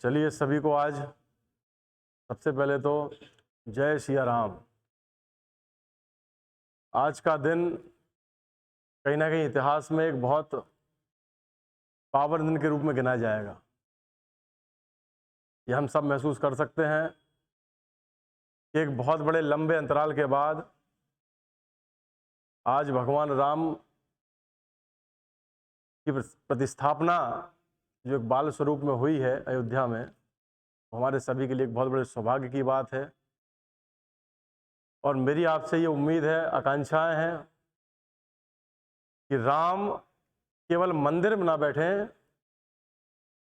चलिए सभी को आज सबसे पहले तो जय सिया राम। आज का दिन कहीं ना कहीं इतिहास में एक बहुत पावन दिन के रूप में गिना जाएगा। ये हम सब महसूस कर सकते हैं कि एक बहुत बड़े लंबे अंतराल के बाद आज भगवान राम की प्रतिस्थापना जो एक बाल स्वरूप में हुई है अयोध्या में, हमारे सभी के लिए एक बहुत बड़े सौभाग्य की बात है। और मेरी आपसे ये उम्मीद है, आकांक्षाएं हैं कि राम केवल मंदिर में ना बैठे,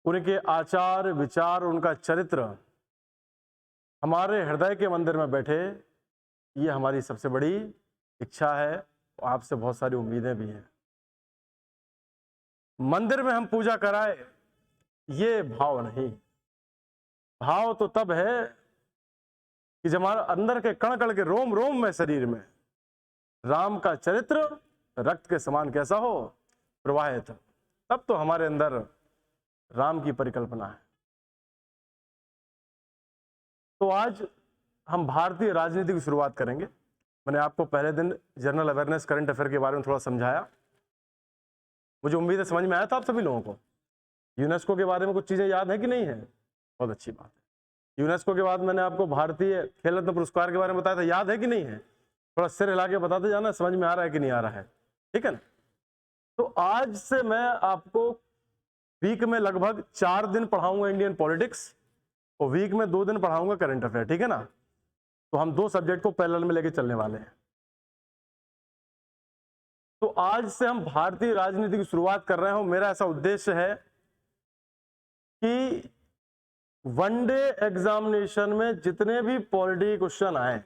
उनके आचार विचार, उनका चरित्र हमारे हृदय के मंदिर में बैठे। ये हमारी सबसे बड़ी इच्छा है, आपसे बहुत सारी उम्मीदें भी हैं। मंदिर में हम पूजा कराए, ये भाव नहीं। भाव तो तब है कि जब हमारे अंदर के कण कण के रोम रोम में, शरीर में राम का चरित्र रक्त के समान कैसा हो, प्रवाहित, तब तो हमारे अंदर राम की परिकल्पना है। तो आज हम भारतीय राजनीति की शुरुआत करेंगे। मैंने आपको पहले दिन जनरल अवेयरनेस करंट अफेयर के बारे में थोड़ा समझाया। मुझे उम्मीद है समझ में आया था आप सभी लोगों को। यूनेस्को के बारे में कुछ चीजें याद है कि नहीं है? बहुत अच्छी बात है। यूनेस्को के बाद मैंने आपको भारतीय खेल रत्न पुरस्कार के बारे में बताया था, याद है कि नहीं है? थोड़ा सिर हिला के बताते जाना समझ में आ रहा है कि नहीं आ रहा है, ठीक है ना? तो आज से मैं आपको वीक में लगभग 4 दिन पढ़ाऊंगा इंडियन पॉलिटिक्स और वीक में 2 दिन पढ़ाऊंगा करंट अफेयर, ठीक है ना? तो हम 2 सब्जेक्ट को पैरेलल में लेके चलने वाले हैं। तो आज से हम भारतीय राजनीति की शुरुआत कर रहे हो। मेरा ऐसा उद्देश्य है कि वनडे एग्जामिनेशन में जितने भी पॉलिटी क्वेश्चन आए,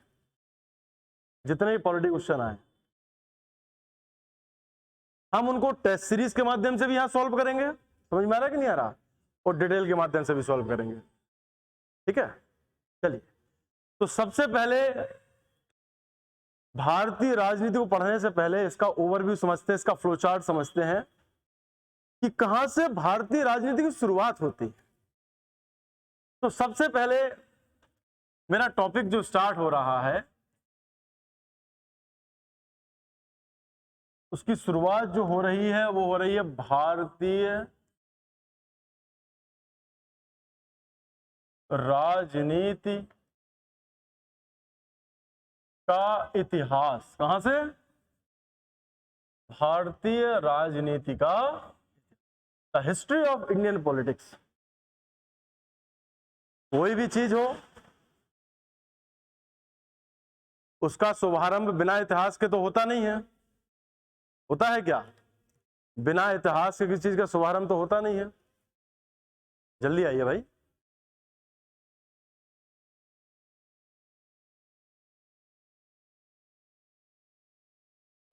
हम उनको टेस्ट सीरीज के माध्यम से भी यहां सॉल्व करेंगे। समझ में आ रहा है कि नहीं आ रहा? और डिटेल के माध्यम से भी सॉल्व करेंगे, ठीक है? चलिए, तो सबसे पहले भारतीय राजनीति को पढ़ने से पहले इसका ओवरव्यू समझते हैं, इसका फ्लोचार्ट समझते हैं कि कहां से भारतीय राजनीति की शुरुआत होती है। तो सबसे पहले मेरा टॉपिक जो स्टार्ट हो रहा है, उसकी शुरुआत जो हो रही है वो हो रही है भारतीय राजनीति का इतिहास। कहां से? भारतीय राजनीति का, the history of Indian politics. कोई भी चीज हो, उसका शुभारंभ बिना इतिहास के तो होता नहीं है। होता है क्या? बिना इतिहास के किसी चीज का शुभारंभ तो होता नहीं है। जल्दी आइए भाई।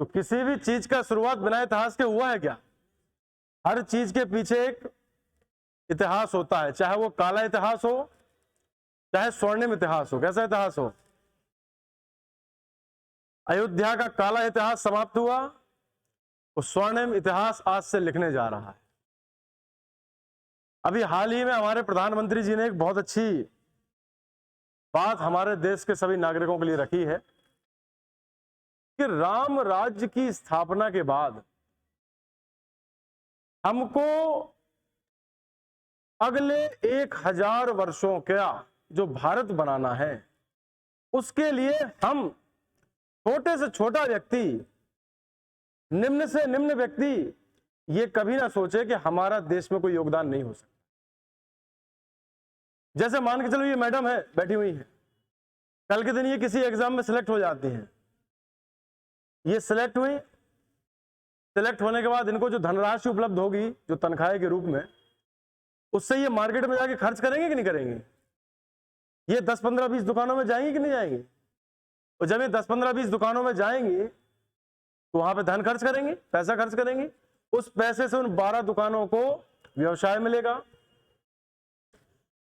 तो किसी भी चीज का शुरुआत बिना इतिहास के हुआ है क्या? हर चीज के पीछे एक इतिहास होता है, चाहे वो काला इतिहास हो, चाहे स्वर्णिम इतिहास हो। कैसा इतिहास हो? अयोध्या का काला इतिहास समाप्त हुआ, वो स्वर्णिम इतिहास आज से लिखने जा रहा है। अभी हाल ही में हमारे प्रधानमंत्री जी ने एक बहुत अच्छी बात हमारे देश के सभी नागरिकों के लिए रखी है कि राम राज्य की स्थापना के बाद हमको अगले 1000 वर्षों का जो भारत बनाना है, उसके लिए हम छोटे से छोटा व्यक्ति, निम्न से निम्न व्यक्ति, ये कभी ना सोचे कि हमारा देश में कोई योगदान नहीं हो सकता। जैसे मान के चलो ये मैडम है, बैठी हुई है, कल के दिन ये किसी एग्जाम में सिलेक्ट हो जाती हैं। ये सिलेक्ट हुई, सिलेक्ट होने के बाद इनको जो धनराशि उपलब्ध होगी जो तनख्वाह के रूप में, उससे ये मार्केट में जाके खर्च करेंगे कि नहीं करेंगे? ये 10, 15, 20 दुकानों में जाएंगे कि नहीं जाएंगे? और जब ये 10, 15, 20 दुकानों में जाएंगे तो वहां पे धन खर्च करेंगे, पैसा खर्च करेंगे। उस पैसे से उन 12 दुकानों को व्यवसाय मिलेगा।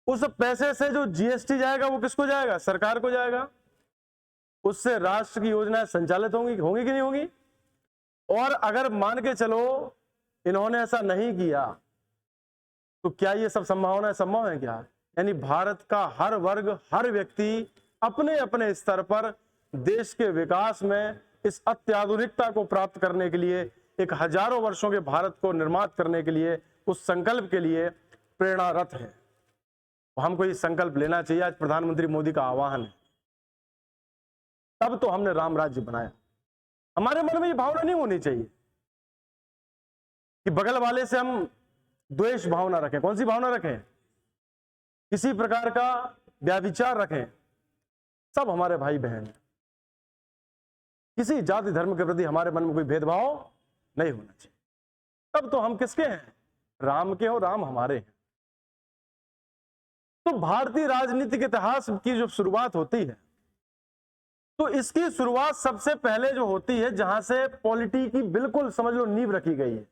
उस पैसे से जो जीएसटी जाएगा वो किसको जाएगा? सरकार को जाएगा। उससे राष्ट्र की योजनाएं संचालित होंगी कि नहीं होंगी? और अगर मान के चलो इन्होंने ऐसा नहीं किया तो क्या ये सब संभावनाएं संभव है क्या? यानी भारत का हर वर्ग, हर व्यक्ति अपने अपने स्तर पर देश के विकास में इस अत्याधुनिकता को प्राप्त करने के लिए, एक हजारों वर्षों के भारत को निर्माण करने के लिए, उस संकल्प के लिए प्रेरणारत है। हमको ये संकल्प लेना चाहिए। आज प्रधानमंत्री मोदी का आह्वान है, तब तो हमने राम राज्य बनाया। हमारे मन में ये भावना नहीं होनी चाहिए कि बगल वाले से हम द्वेष भावना रखें। कौन सी भावना रखें? किसी प्रकार का व्याभिचार रखें। सब हमारे भाई बहन हैं। किसी जाति धर्म के प्रति हमारे मन में कोई भेदभाव नहीं होना चाहिए। तब तो हम किसके हैं? राम के, और राम हमारे हैं। तो भारतीय राजनीतिक इतिहास की जो शुरुआत होती है, तो इसकी शुरुआत सबसे पहले जो होती है, जहां से पॉलिटी की बिल्कुल समझ लो नींव रखी गई है।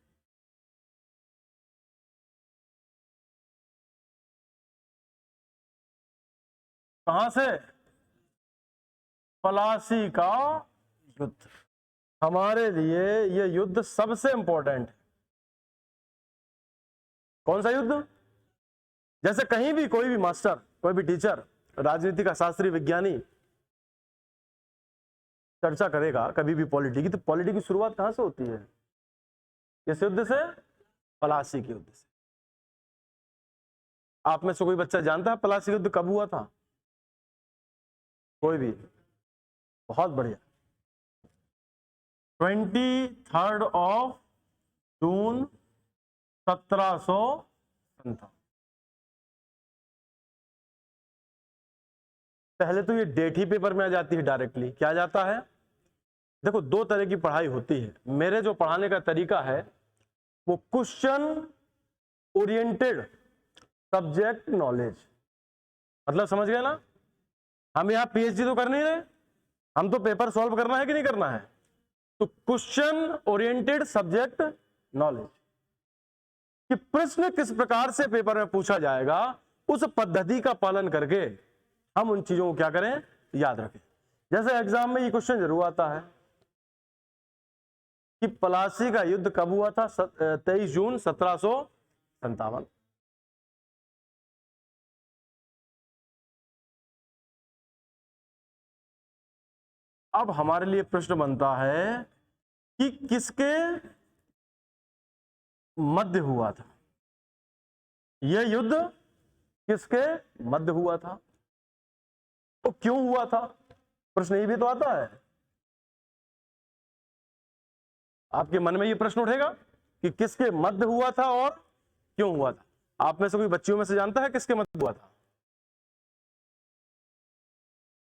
कहां से? प्लासी का युद्ध। हमारे लिए यह युद्ध सबसे इंपॉर्टेंट है। कौन सा युद्ध? जैसे कहीं भी कोई भी मास्टर, कोई भी टीचर, राजनीति का शास्त्री, विज्ञानी चर्चा करेगा कभी भी पॉलिटी की, तो पॉलिटी की शुरुआत कहां से होती है? किस युद्ध से? प्लासी के युद्ध से। आप में से कोई बच्चा जानता है प्लासी युद्ध कब हुआ था? कोई भी? बहुत बढ़िया। 23 जून 1757। पहले तो ये डेट ही पेपर में आ जाती है डायरेक्टली। क्या जाता है? देखो, दो तरह की पढ़ाई होती है। मेरे जो पढ़ाने का तरीका है वो क्वेश्चन ओरिएंटेड सब्जेक्ट नॉलेज। मतलब समझ गए ना? हम यहाँ पीएचडी तो कर नहीं रहे, हम तो पेपर सॉल्व करना है कि नहीं करना है। तो क्वेश्चन ओरिएंटेड सब्जेक्ट नॉलेज कि प्रश्न किस प्रकार से पेपर में पूछा जाएगा, उस पद्धति का पालन करके हम उन चीजों को क्या करें? याद रखें। जैसे एग्जाम में ये क्वेश्चन जरूर आता है कि प्लासी का युद्ध कब हुआ था? 23 जून 1757। अब हमारे लिए प्रश्न बनता है कि किसके मध्य हुआ था यह युद्ध? किसके मध्य हुआ था? तो क्यों हुआ था? प्रश्न ये भी तो आता है। आपके मन में ये प्रश्न उठेगा कि किसके मध्य हुआ था और क्यों हुआ था। आप में से कोई बच्चियों में से जानता है किसके मध्य हुआ था?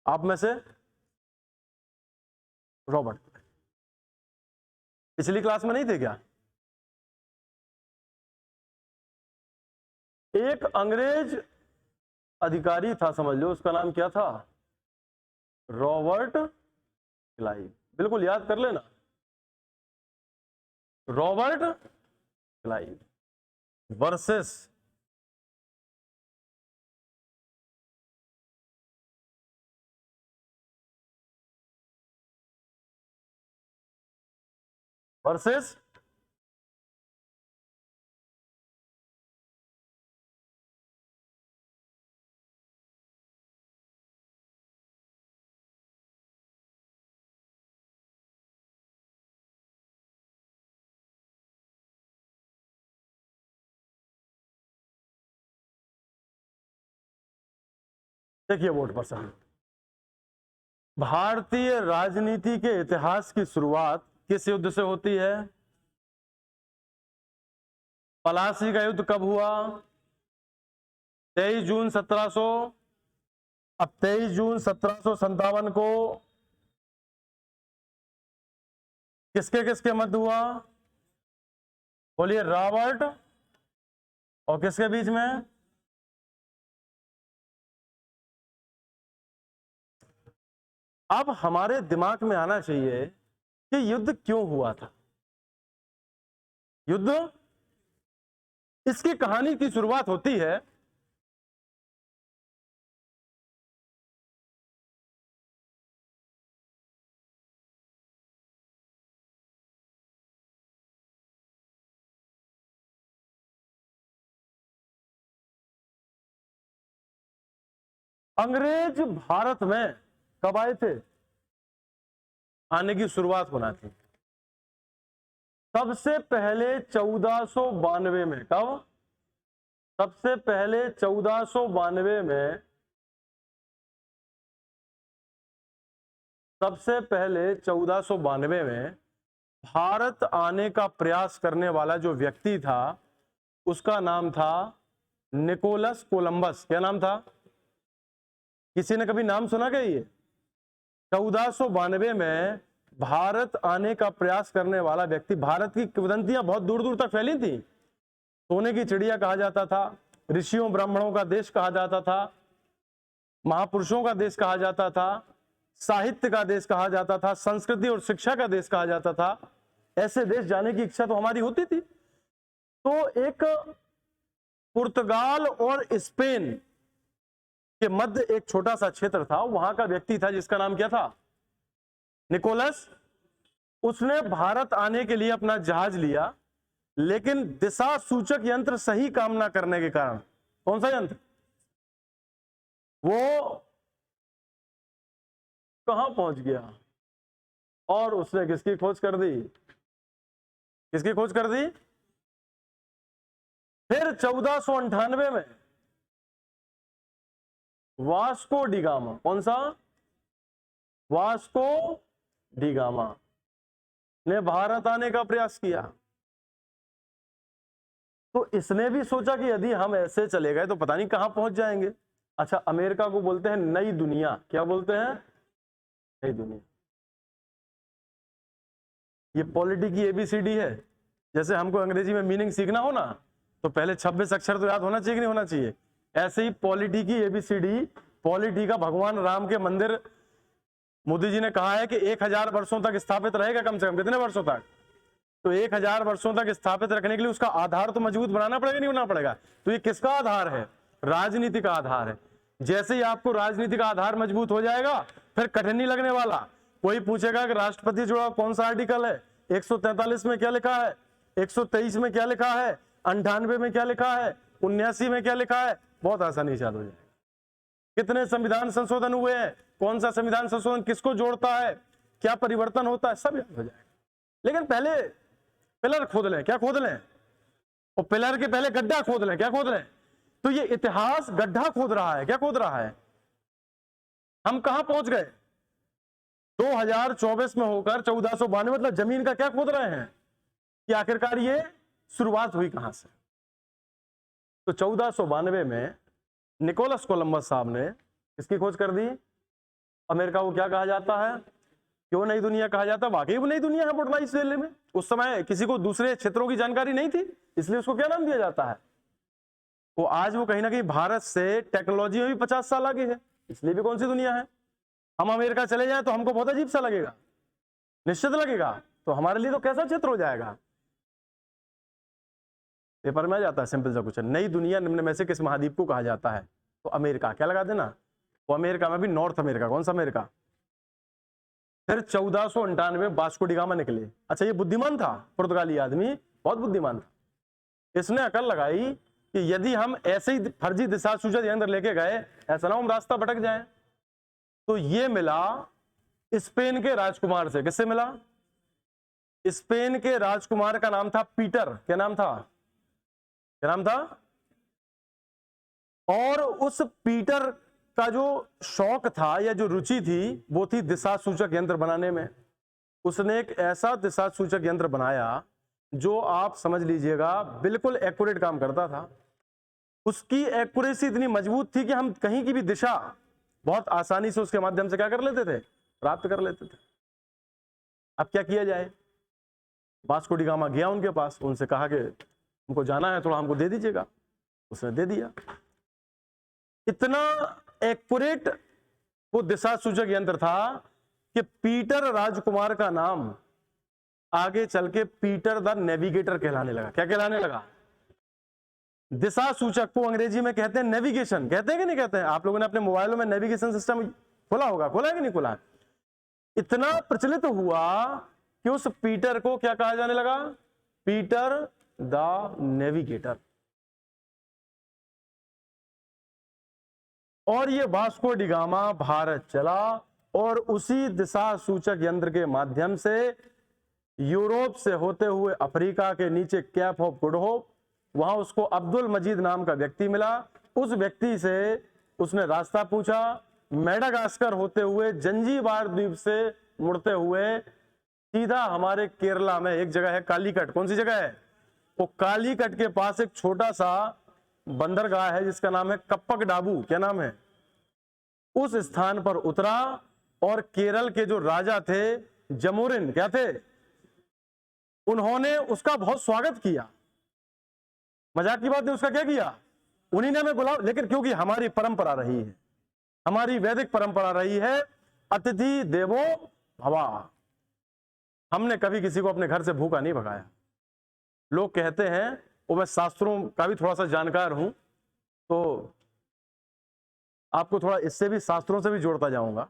आप में से? रॉबर्ट। पिछली क्लास में नहीं थे क्या? एक अंग्रेज अधिकारी था, समझ लो, उसका नाम क्या था? Robert Clive. बिल्कुल याद कर लेना, रॉबर्ट क्लाइव वर्सेस वर्सेस देखिए वोट परसेंट। भारतीय राजनीति के इतिहास की शुरुआत किस युद्ध से होती है? प्लासी का युद्ध कब हुआ? 23 जून 1700। अब 23 जून 1757 को किसके किसके मध्य हुआ? बोलिए। रॉबर्ट और किसके बीच में? अब हमारे दिमाग में आना चाहिए कि युद्ध क्यों हुआ था। युद्ध, इसकी कहानी की शुरुआत होती है अंग्रेज भारत में कब आए थे? आने की शुरुआत होना थी सबसे पहले 1492 में। कब? सबसे पहले 1492 में, सबसे पहले 1492 में भारत आने का प्रयास करने वाला जो व्यक्ति था उसका नाम था निकोलस कोलंबस। क्या नाम था? किसी ने कभी नाम सुना क्या? ये 1492 में भारत आने का प्रयास करने वाला व्यक्ति। भारत की किंवदंतियां बहुत दूर दूर तक फैली थी। सोने की चिड़िया कहा जाता था, ऋषियों ब्राह्मणों का देश कहा जाता था, महापुरुषों का देश कहा जाता था, साहित्य का देश कहा जाता था, संस्कृति और शिक्षा का देश कहा जाता था। ऐसे देश जाने की इच्छा तो हमारी होती थी। तो एक पुर्तगाल और स्पेन के मध्य एक छोटा सा क्षेत्र था, वहां का व्यक्ति था जिसका नाम क्या था? निकोलस। उसने भारत आने के लिए अपना जहाज लिया, लेकिन दिशा सूचक यंत्र सही काम ना करने के कारण। कौन सा यंत्र? वो कहां पहुंच गया और उसने किसकी खोज कर दी? किसकी खोज कर दी? फिर 1498 में वास्को डी गामा। कौन सा? वास्को डी गामा ने भारत आने का प्रयास किया। तो इसने भी सोचा कि यदि हम ऐसे चले गए तो पता नहीं कहां पहुंच जाएंगे। अच्छा, अमेरिका को बोलते हैं नई दुनिया। क्या बोलते हैं? नई दुनिया। ये पॉलिटी की एबीसीडी है। जैसे हमको अंग्रेजी में मीनिंग सीखना हो ना, तो पहले 26 अक्षर तो याद होना चाहिए कि नहीं होना चाहिए? ऐसे ही पॉलिटी की एबीसीडी, पॉलिटी का भगवान राम के मंदिर मोदी जी ने कहा है कि 1000 वर्षों तक स्थापित रहेगा। कम से कम कितने वर्षों तक? तो 1000 वर्षों तक स्थापित रखने के लिए उसका आधार तो मजबूत बनाना पड़ेगा, नहीं बनाना पड़ेगा? तो ये किसका आधार है? राजनीति का आधार है। जैसे ही आपको राजनीति का आधार मजबूत हो जाएगा, फिर कठिन नहीं लगने वाला। कोई पूछेगा कि राष्ट्रपति जुड़ा कौन सा आर्टिकल है, 143 में क्या लिखा है, 123 में क्या लिखा है, 98 में क्या लिखा है, 79 में क्या लिखा है, बहुत आसानी से याद हो जाएगा। कितने संविधान संशोधन हुए हैं, कौन सा संविधान संशोधन किसको जोड़ता है, क्या परिवर्तन होता है, सब याद हो जाएगा। लेकिन पहले पिलर खोद लें। क्या खोद लें? और पिलर के पहले गड्ढा खोद लें। क्या खोद लें? तो ये इतिहास गड्ढा खोद रहा है। क्या खोद रहा है? हम कहां पहुंच गए? 2024 में होकर 1492, मतलब जमीन का क्या खोद रहे हैं कि आखिरकार ये शुरुआत हुई कहां से। तो 1492 में निकोलस कोलंबस साहब ने इसकी खोज कर दी। अमेरिका को क्या कहा जाता है? क्यों नई दुनिया कहा जाता है? वाकई वो नई दुनिया है बोटनाइस जिले में। उस समय किसी को दूसरे क्षेत्रों की जानकारी नहीं थी, इसलिए उसको क्या नाम दिया जाता है? वो आज वो कहीं ना कहीं भारत से टेक्नोलॉजी में भी 50 साल आगे है, इसलिए भी कौन सी दुनिया है। हम अमेरिका चले जाएं तो हमको बहुत अजीब सा लगेगा, निश्चित लगेगा। तो हमारे लिए तो कैसा क्षेत्र हो जाएगा? पेपर में आ जाता है सिंपल सा क्वेश्चन, नई दुनिया निम्न में से किस महाद्वीप को कहा जाता है? तो अमेरिका। क्या लगा देना? वो अमेरिका में भी नॉर्थ अमेरिका। कौन सा अमेरिका? फिर 1498 वास्को डी गामा निकले। अच्छा, ये बुद्धिमान था, पुर्तगाली आदमी बहुत बुद्धिमान था। इसने अकल लगाई कि यदि हम ऐसे ही फर्जी दिशा सूचक यंत्र लेके गए, ऐसा ना हम रास्ता भटक जाए। तो ये मिला स्पेन के राजकुमार से। किससे मिला? स्पेन के राजकुमार का नाम था पीटर। क्या नाम था? क्या नाम था? और उस पीटर का जो शौक था या जो रुचि थी वो थी दिशा सूचक यंत्र बनाने में। उसने एक ऐसा दिशा सूचक यंत्र बनाया जो आप समझ लीजिएगा बिल्कुल एक्यूरेट काम करता था। उसकी एक्यूरेसी इतनी मजबूत थी कि हम कहीं की भी दिशा बहुत आसानी से उसके माध्यम से क्या कर लेते थे? प्राप्त कर लेते थे। अब क्या किया जाए? वास्को डी गामा गया उनके पास, उनसे कहा कि हमको जाना है, थोड़ा हमको दे दीजिएगा। उसने दे दिया। इतना एक्यूरेट वो दिशा सूचक यंत्र था कि पीटर राजकुमार का नाम आगे चल के पीटर द नेविगेटर कहलाने लगा। क्या कहलाने लगा? दिशा सूचक को अंग्रेजी में कहते हैं नेविगेशन। कहते हैं कि नहीं कहते हैं? आप लोगों ने अपने मोबाइलों में नेविगेशन सिस्टम खोला होगा, खोला है कि नहीं खोला? इतना प्रचलित हुआ कि उस पीटर को क्या कहा जाने लगा? Peter the navigator. और ये वास्को डी गामा भारत चला और उसी दिशा सूचक यंत्र के माध्यम से यूरोप से होते हुए अफ्रीका के नीचे कैप ऑफ गुड होप, वहां उसको अब्दुल मजीद नाम का व्यक्ति मिला। उस व्यक्ति से उसने रास्ता पूछा, मेडागास्कर होते हुए जंजीबार द्वीप से मुड़ते हुए सीधा हमारे केरला में एक जगह है कालीकट। कौन सी जगह है? वो कालीकट के पास एक छोटा सा बंदरगाह है जिसका नाम है कप्पक डाबू। क्या नाम है? उस स्थान पर उतरा और केरल के जो राजा थे जमोरिन, क्या थे, उन्होंने उसका बहुत स्वागत किया। मजाक की बात नहीं, उसका क्या किया? उन्हीं ने हमें बुलाया। लेकिन क्योंकि हमारी परंपरा रही है, हमारी वैदिक परंपरा रही है, अतिथि देवो भवा, हमने कभी किसी को अपने घर से भूखा नहीं भगाया। लोग कहते हैं, और मैं शास्त्रों का भी थोड़ा सा जानकार हूं, तो आपको थोड़ा इससे भी, शास्त्रों से भी जोड़ता जाऊंगा।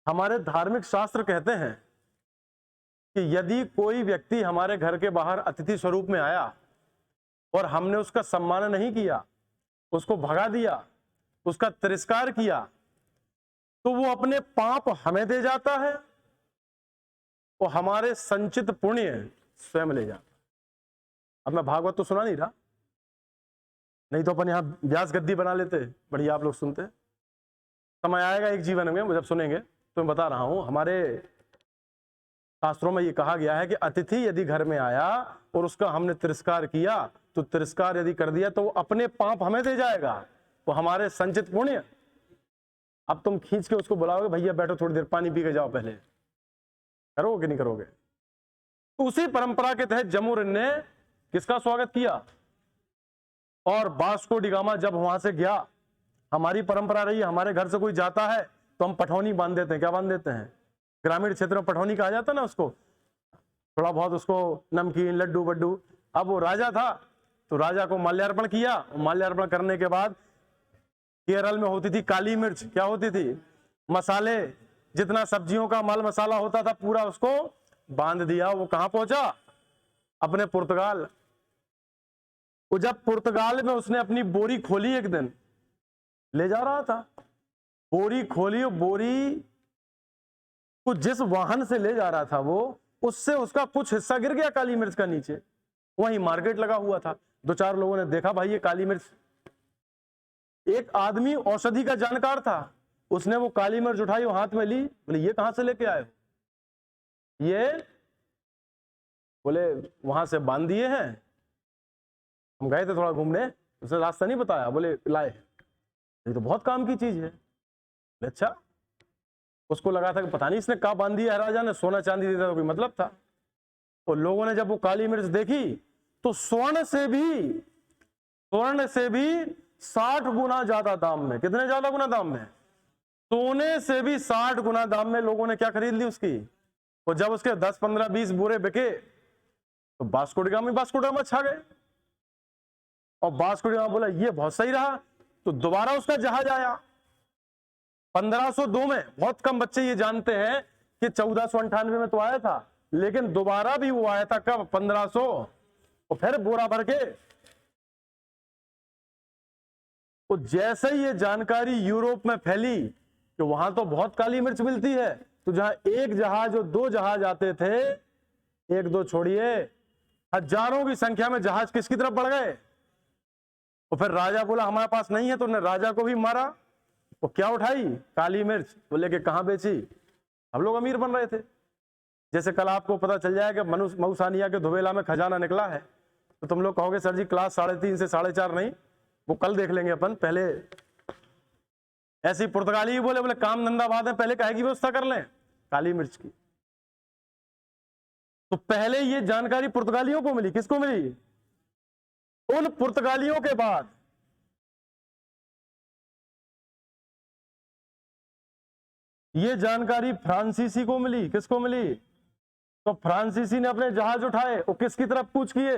हमारे धार्मिक शास्त्र कहते हैं कि यदि कोई व्यक्ति हमारे घर के बाहर अतिथि स्वरूप में आया और हमने उसका सम्मान नहीं किया, उसको भगा दिया, उसका तिरस्कार किया, तो वो अपने पाप हमें दे जाता है और हमारे संचित पुण्य स्वयं ले जाता। अब मैं भागवत तो सुना नहीं रहा, नहीं तो अपन यहां व्यास गद्दी बना लेते, बढ़िया आप लोग सुनते। समय आएगा एक जीवन में जब सुनेंगे, तो मैं बता रहा हूं, हमारे शास्त्रों में ये कहा गया है कि अतिथि यदि घर में आया और उसका हमने तिरस्कार किया, तो तिरस्कार यदि कर दिया तो वो अपने पाप हमें दे जाएगा, वो हमारे संचित पुण्य। अब तुम खींच के उसको बुलाओगे, भैया बैठो थोड़ी देर पानी पी के जाओ, पहले करोगे कि नहीं करोगे? तो उसी परंपरा के तहत जमोरिन ने किसका स्वागत किया? और वास्को डी गामा जब वहां से गया, हमारी परंपरा रही है, हमारे घर से कोई जाता है तो हम पठौनी बांध देते हैं। क्या बांध देते हैं? ग्रामीण क्षेत्र में पठौनी कहा जाता है ना उसको, थोड़ा बहुत उसको नमकीन लड्डू बड्डू। अब वो राजा था तो राजा को माल्यार्पण किया। माल्यार्पण करने के बाद केरल में होती थी काली मिर्च। क्या होती थी? मसाले, जितना सब्जियों का माल मसाला होता था पूरा उसको बांध दिया। वो कहां पहुंचा? अपने पुर्तगाल। वो जब पुर्तगाल में उसने अपनी बोरी खोली, एक दिन ले जा रहा था, बोरी खोली, बोरी को जिस वाहन से ले जा रहा था वो, उससे उसका कुछ हिस्सा गिर गया काली मिर्च का नीचे। वहीं मार्केट लगा हुआ था, दो चार लोगों ने देखा, भाई ये काली मिर्च। एक आदमी औषधि का जानकार था, उसने वो काली मिर्च उठाई, वो हाथ में ली, बोले ये कहां से लेके आए हो? ये बोले वहां से बांध दिए हैं, हम गए थे थोड़ा घूमने, उसने रास्ता नहीं बताया, बोले लाए। ये तो बहुत काम की चीज है। अच्छा, उसको लगा था कि पता नहीं इसने कहाँ बांध दिया है, राजा ने सोना चांदी देता तो कोई मतलब था। और लोगों ने जब वो काली मिर्च देखी तो स्वर्ण से भी 60 गुना ज्यादा दाम में, कितने ज्यादा गुना दाम में? सोने से भी 60 गुना दाम में लोगों ने क्या खरीद ली उसकी। और जब उसके 10, 15, 20 बोरे बिके तो वास्को डी गामा छा गए। और वास्को डी गामा बोला ये बहुत सही रहा, तो दोबारा उसका जहाज आया 1502 में। बहुत कम बच्चे ये जानते हैं कि 1498 में तो आया था, लेकिन दोबारा भी वो आया था कब? 1500। और फिर बोरा भर के। तो जैसे ही ये जानकारी यूरोप में फैली कि वहां तो बहुत काली मिर्च मिलती है, तो जहां एक जहाज और 2 जहाज आते थे, एक दो छोड़िए, हजारों की संख्या में जहाज किसकी तरफ बढ़ गए। और फिर राजा बोला हमारे पास नहीं है, तो उन्होंने राजा को भी मारा। वो क्या उठाई? काली मिर्च। वो लेके कहां बेची? हम लोग अमीर बन रहे थे। जैसे कल आपको पता चल जाएगा मऊसानिया के धुबेला में खजाना निकला है, तो तुम लोग कहोगे सर जी क्लास 3.5 से 4.5 नहीं, वो कल देख लेंगे अपन। पहले ऐसी पुर्तगाली ही बोले काम धंधा बाद में, पहले काहे की व्यवस्था कर लें? काली मिर्च की। तो पहले ये जानकारी पुर्तगालियों को मिली। किसको मिली? उन पुर्तगालियों के बाद ये जानकारी फ्रांसीसी को मिली। किसको मिली? तो फ्रांसीसी ने अपने जहाज उठाए, वो किसकी तरफ कूच किए?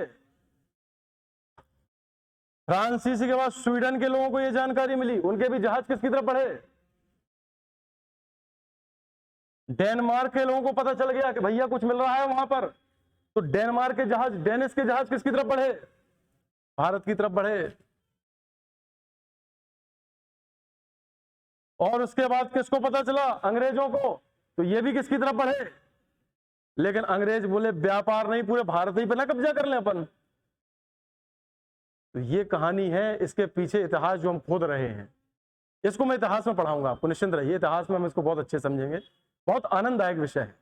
फ्रांसीसी के बाद स्वीडन के लोगों को यह जानकारी मिली, उनके भी जहाज किसकी तरफ बढ़े? डेनमार्क के लोगों को पता चल गया कि भैया कुछ मिल रहा है वहां पर, तो डेनमार्क के जहाज, डेनिश के जहाज किसकी तरफ बढ़े? भारत की तरफ बढ़े। और उसके बाद किसको पता चला? अंग्रेजों को। तो ये भी किसकी तरफ बढ़े? लेकिन अंग्रेज बोले व्यापार नहीं, पूरे भारत ही पे ना कब्जा कर लें अपन। तो ये कहानी है, इसके पीछे इतिहास जो हम खोद रहे हैं, इसको मैं इतिहास में पढ़ाऊंगा आपको, निश्चिंत रहिए। इतिहास में हम इसको बहुत अच्छे समझेंगे, बहुत आनंददायक विषय है,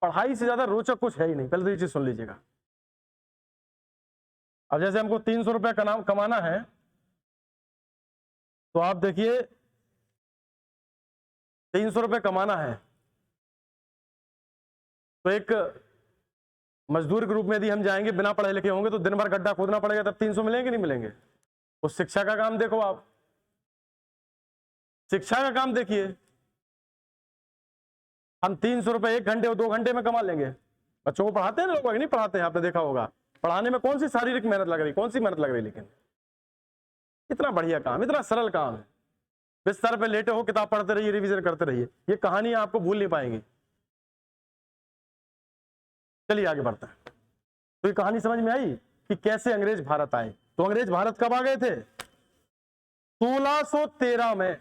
पढ़ाई से ज्यादा रोचक कुछ है ही नहीं। पहले तो ये चीज सुन लीजिएगा। अब जैसे हमको 300 रुपया कमाना है, तो आप देखिए 300 रुपये कमाना है, तो एक मजदूर के रूप में यदि हम जाएंगे, बिना पढ़े लिखे होंगे, तो दिन भर गड्ढा खोदना पड़ेगा, तब 300 मिलेंगे नहीं मिलेंगे? उस शिक्षा का काम देखो आप, शिक्षा का काम देखिए। हम 300 रुपये 1 घंटे और 2 घंटे में कमा लेंगे। बच्चों को पढ़ाते हैं ना लोग, नहीं पढ़ाते हैं? आपने देखा होगा, पढ़ाने में कौन सी शारीरिक मेहनत लग रही, कौन सी मेहनत लग रही, लेकिन इतना बढ़िया काम, इतना सरल काम है। बिस्तर पे लेटे हो, किताब पढ़ते रहिए, रिवीजन करते रहिए, ये कहानी आपको भूल नहीं पाएंगे। चलिए आगे बढ़ते हैं। तो ये कहानी समझ में आई कि कैसे अंग्रेज भारत आए। तो अंग्रेज भारत कब आ गए थे? 1613 में।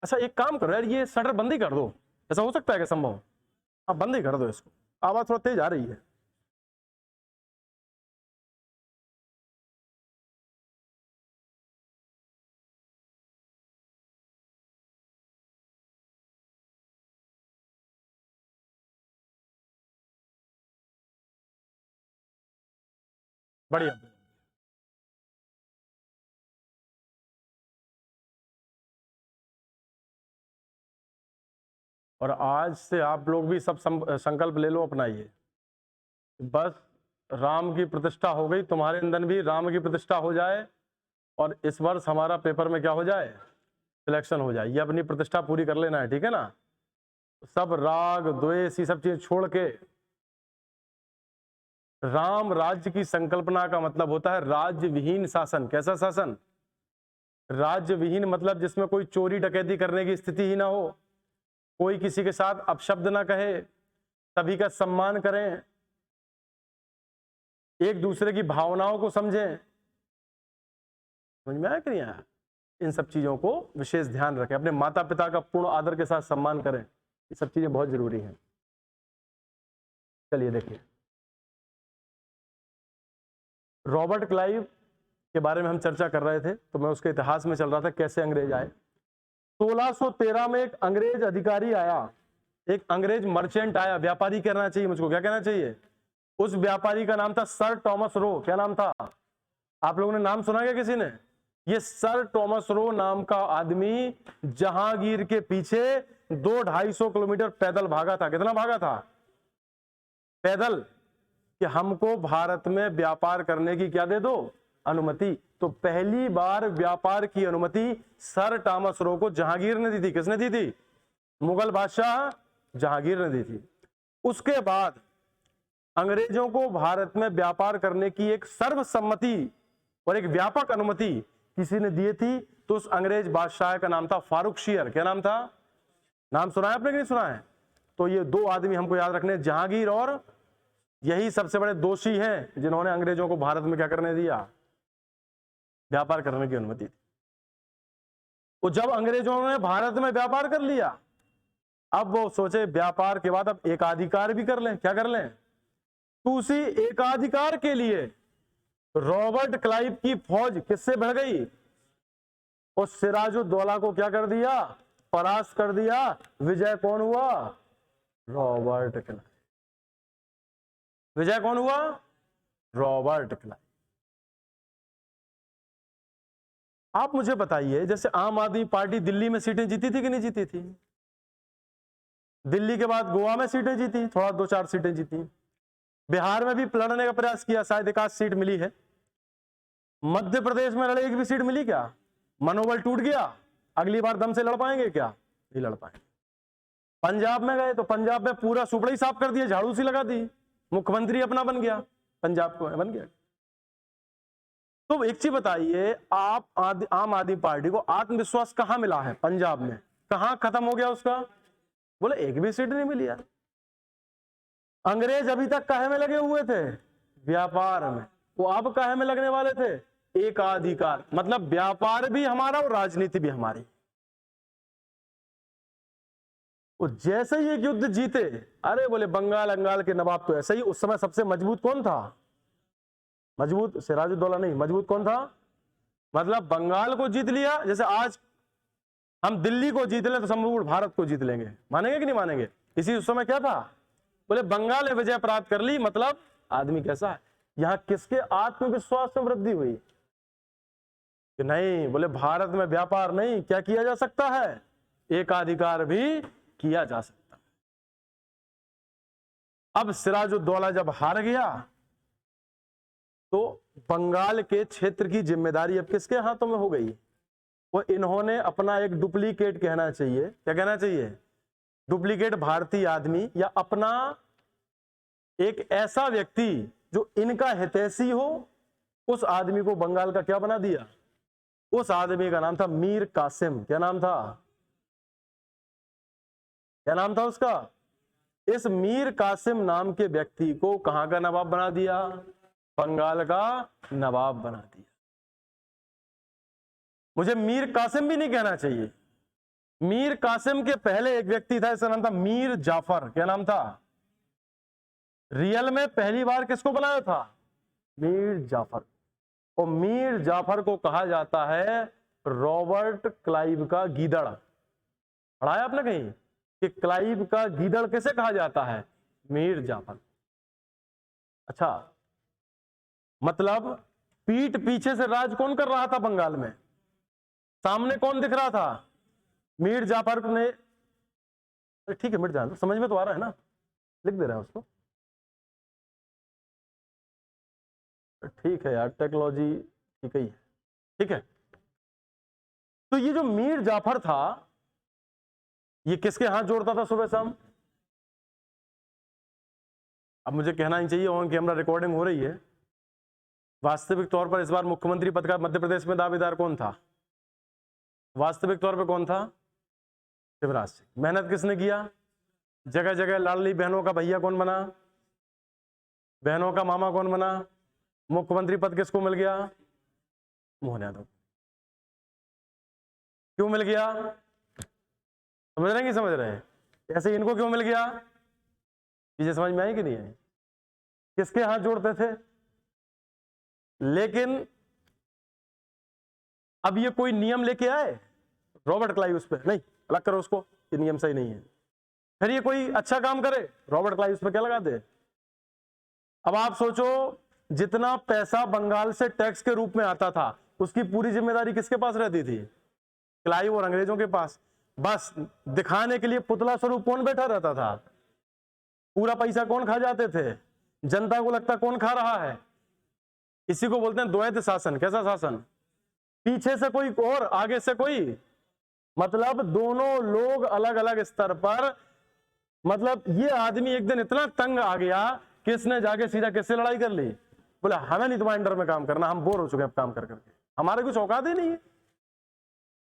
अच्छा एक काम करो यार, ये शटर बंद ही कर दो, ऐसा हो सकता है क्या संभव? आप बंद ही कर दो इसको, आवाज थोड़ा तेज आ रही है। बढ़िया। और आज से आप लोग भी सब संकल्प ले लो, अपनाइए। बस राम की प्रतिष्ठा हो गई, तुम्हारे अंदर भी राम की प्रतिष्ठा हो जाए, और इस वर्ष हमारा पेपर में क्या हो जाए? सिलेक्शन हो जाए। ये अपनी प्रतिष्ठा पूरी कर लेना है, ठीक है ना? सब राग द्वेष ये सब चीजें छोड़ के, राम राज्य की संकल्पना का मतलब होता है राज्य विहीन शासन। कैसा शासन? राज्य विहीन मतलब जिसमें कोई चोरी डकैती करने की स्थिति ही ना हो, कोई किसी के साथ अपशब्द ना कहे, सभी का सम्मान करें, एक दूसरे की भावनाओं को समझें। समझ में आया कि नहीं आया? इन सब चीजों को विशेष ध्यान रखें, अपने माता पिता का पूर्ण आदर के साथ सम्मान करें, ये सब चीजें बहुत जरूरी हैं। चलिए देखिए, रॉबर्ट क्लाइव के बारे में हम चर्चा कर रहे थे, तो मैं उसके इतिहास में चल रहा था, कैसे अंग्रेज आए। 1613 में एक अंग्रेज अधिकारी आया, एक अंग्रेज मर्चेंट आया, व्यापारी कहना चाहिए मुझको, क्या कहना चाहिए? उस व्यापारी का नाम था सर टॉमस रो। क्या नाम था? आप लोगों ने नाम सुना क्या किसी ने? ये सर टॉमस रो नाम का आदमी जहांगीर के पीछे 200-250 किलोमीटर पैदल भागा था। कितना भागा था? पैदल, कि हमको भारत में व्यापार करने की क्या दे दो? अनुमति। तो पहली बार व्यापार की अनुमति सर टॉमस रो को जहांगीर ने दी थी। किसने दी थी? मुगल बादशाह जहांगीर ने दी थी। उसके बाद अंग्रेजों को भारत में व्यापार करने की एक सर्वसम्मति और एक व्यापक अनुमति किसी ने दी थी, तो उस अंग्रेज बादशाह का नाम था फारूक शेर। क्या नाम था? नाम सुना है आपने कि नहीं सुना है? तो ये दो आदमी हमको याद रखने, जहांगीर, और यही सबसे बड़े दोषी हैं जिन्होंने अंग्रेजों को भारत में क्या करने दिया? व्यापार करने की अनुमति दी। तो जब अंग्रेजों ने भारत में व्यापार कर लिया, अब वो सोचे व्यापार के बाद अब एकाधिकार भी कर लें। क्या कर लें? तो उसी एकाधिकार के लिए रॉबर्ट क्लाइव की फौज किससे भिड़ गई? और सिराजुद्दौला को क्या कर दिया? परास्त कर दिया। विजय कौन हुआ? Robert Clive. विजय कौन हुआ? Robert Clive. आप मुझे बताइए, जैसे आम आदमी पार्टी दिल्ली में सीटें जीती थी कि नहीं जीती थी? दिल्ली के बाद गोवा में सीटें जीती, थोड़ा 2-4 सीटें जीती। बिहार में भी लड़ने का प्रयास किया, शायद 1-8 सीट मिली है। मध्य प्रदेश में लड़े, एक भी सीट मिली क्या? मनोबल टूट गया। अगली बार दम से लड़ पाएंगे क्या? नहीं लड़ पाएंगे। पंजाब में गए तो पंजाब में पूरा सुपड़ा ही साफ कर दिया, झाड़ू सी लगा दी, मुख्यमंत्री अपना बन गया, पंजाब को बन गया। तो एक चीज बताइए, आप आम आदमी पार्टी को आत्मविश्वास कहां मिला है? पंजाब में। कहां खत्म हो गया उसका? बोले एक भी सीट नहीं मिली यार। अंग्रेज अभी तक काहे में लगे हुए थे? व्यापार में। वो अब काहे में लगने वाले थे? एकाधिकार, मतलब व्यापार भी हमारा और राजनीति भी हमारी। वो जैसे ही एक युद्ध जीते, अरे बोले बंगाल अंगाल के नवाब तो ऐसे ही, उस समय सबसे मजबूत कौन था? मजबूत सिराजुद्दौला नहीं, मजबूत कौन था? मतलब बंगाल को जीत लिया, जैसे आज हम दिल्ली को जीत लें तो संपूर्ण भारत को जीत लेंगे, मानेंगे कि नहीं मानेंगे? इसी उस समय क्या था, बोले बंगाल ने विजय प्राप्त कर ली, मतलब आदमी कैसा है? यहां किसके आत्मविश्वास में वृद्धि हुई कि नहीं, बोले भारत में व्यापार नहीं, क्या किया जा सकता है? एकाधिकार भी किया जा सकता है। अब सिराजुद्दौला जब हार गया तो बंगाल के क्षेत्र की जिम्मेदारी अब किसके हाथों में हो गई? वो इन्होंने अपना एक डुप्लीकेट, कहना चाहिए, क्या कहना चाहिए, डुप्लीकेट भारतीय आदमी या अपना एक ऐसा व्यक्ति जो इनका हितैषी हो, उस आदमी को बंगाल का क्या बना दिया? उस आदमी का नाम था मीर कासिम। क्या नाम था? क्या नाम था उसका? इस मीर कासिम नाम के व्यक्ति को कहां का नवाब बना दिया? बंगाल का नवाब बना दिया। मुझे मीर कासिम भी नहीं कहना चाहिए, मीर कासिम के पहले एक व्यक्ति था, इसका नाम था मीर जाफर। क्या नाम था? रियल में पहली बार किसको बनाया था? मीर जाफर। और मीर जाफर को कहा जाता है रॉबर्ट क्लाइव का गीदड़। पढ़ा है आपने कहीं कि क्लाइव का गीदड़ किसे कहा जाता है? मीर जाफर। अच्छा, मतलब पीठ पीछे से राज कौन कर रहा था बंगाल में? सामने कौन दिख रहा था? मीर जाफर ने। ठीक है, मिट जाना, समझ में तो आ रहा है ना? लिख दे रहा है उसको। ठीक है यार, टेक्नोलॉजी ठीक ही है। ठीक है, तो ये जो मीर जाफर था, ये किसके हाथ जोड़ता था सुबह शाम? अब मुझे कहना ही चाहिए, ऑन कैमरा रिकॉर्डिंग हो रही है। वास्तविक तौर पर इस बार मुख्यमंत्री पद का मध्य प्रदेश में दावेदार कौन था? वास्तविक तौर पर कौन था? शिवराज सिंह। मेहनत किसने किया? जगह जगह लाडली बहनों का भैया कौन बना? बहनों का मामा कौन बना? मुख्यमंत्री पद किसको मिल गया? मोहन यादव। क्यों मिल गया? समझ रहे हैं कि समझ रहे हैं? ऐसे इनको क्यों मिल गया? चीजें समझ में आई कि नहीं आई? किसके हाथ जोड़ते थे? लेकिन अब ये कोई नियम लेके आए रॉबर्ट क्लाइव उस पर? नहीं, अलग करो उसको, ये नियम सही नहीं है। फिर ये कोई अच्छा काम करे, रॉबर्ट क्लाइव उस पर क्या लगा दे? अब आप सोचो, जितना पैसा बंगाल से टैक्स के रूप में आता था, उसकी पूरी जिम्मेदारी किसके पास रहती थी? क्लाइव और अंग्रेजों के पास। बस दिखाने के लिए पुतला स्वरूप कौन बैठा रहता था? पूरा पैसा कौन खा जाते थे? जनता को लगता कौन खा रहा है? इसी को बोलते हैं द्वैत शासन। कैसा शासन? पीछे से कोई और आगे से कोई, मतलब दोनों लोग अलग अलग स्तर पर। मतलब ये आदमी एक दिन इतना तंग आ गया कि इसने जाके सीधा किससे लड़ाई कर ली? बोला हमें नहीं तुम्हारे अंडर में काम करना, हम बोर हो चुके हैं अब काम कर करके, हमारे कुछ औकात ही नहीं है।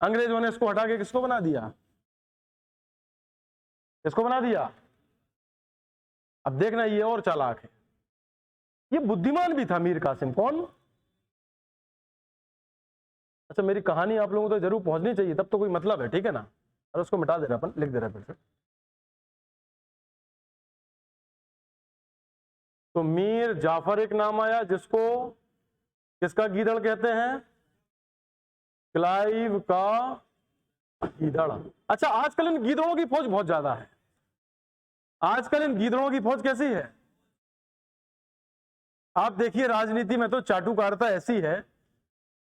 अंग्रेजों ने इसको हटा के किसको बना दिया? इसको बना दिया। अब देखना, ये और चालाक है, ये बुद्धिमान भी था मीर कासिम। कौन? अच्छा, मेरी कहानी आप लोगों को तो जरूर पहुंचनी चाहिए, तब तो कोई मतलब है, ठीक है ना? और उसको मिटा दे रहा, अपन लिख दे रहा फिर से। तो मीर जाफर एक नाम आया, जिसको किसका गीदड़ कहते हैं? क्लाइव का गीदड़। अच्छा, आजकल इन गीदड़ों की फौज बहुत ज्यादा है। आजकल इन गीदड़ों की फौज कैसी है? आप देखिए, राजनीति में तो चाटुकारिता ऐसी है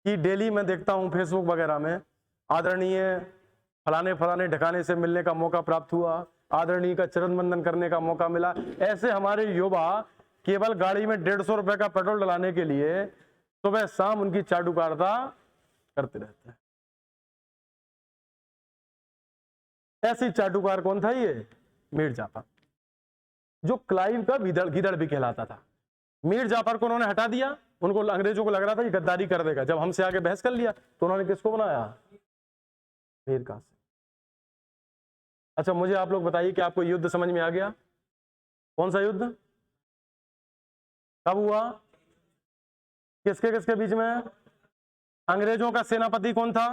कि डेली मैं देखता हूं फेसबुक वगैरह में, आदरणीय फलाने फलाने ढकाने से मिलने का मौका प्राप्त हुआ, आदरणीय का चरण वंदन करने का मौका मिला। ऐसे हमारे युवा केवल गाड़ी में 150 रुपए का पेट्रोल डलाने के लिए सुबह शाम उनकी चाटुकारिता करते रहते हैं। ऐसी चाटुकार कौन था? ये मीर जाफर, जो क्लाइव का गीदड़ भी कहलाता था। मीर जाफर को उन्होंने हटा दिया, उनको, अंग्रेजों को लग रहा था ये गद्दारी कर देगा, जब हमसे आगे बहस कर लिया तो उन्होंने किसको बनाया? मीर कासिम। अच्छा, मुझे आप लोग बताइए कि आपको युद्ध समझ में आ गया? कौन सा युद्ध? कब हुआ? किसके किसके बीच में? अंग्रेजों का सेनापति कौन था?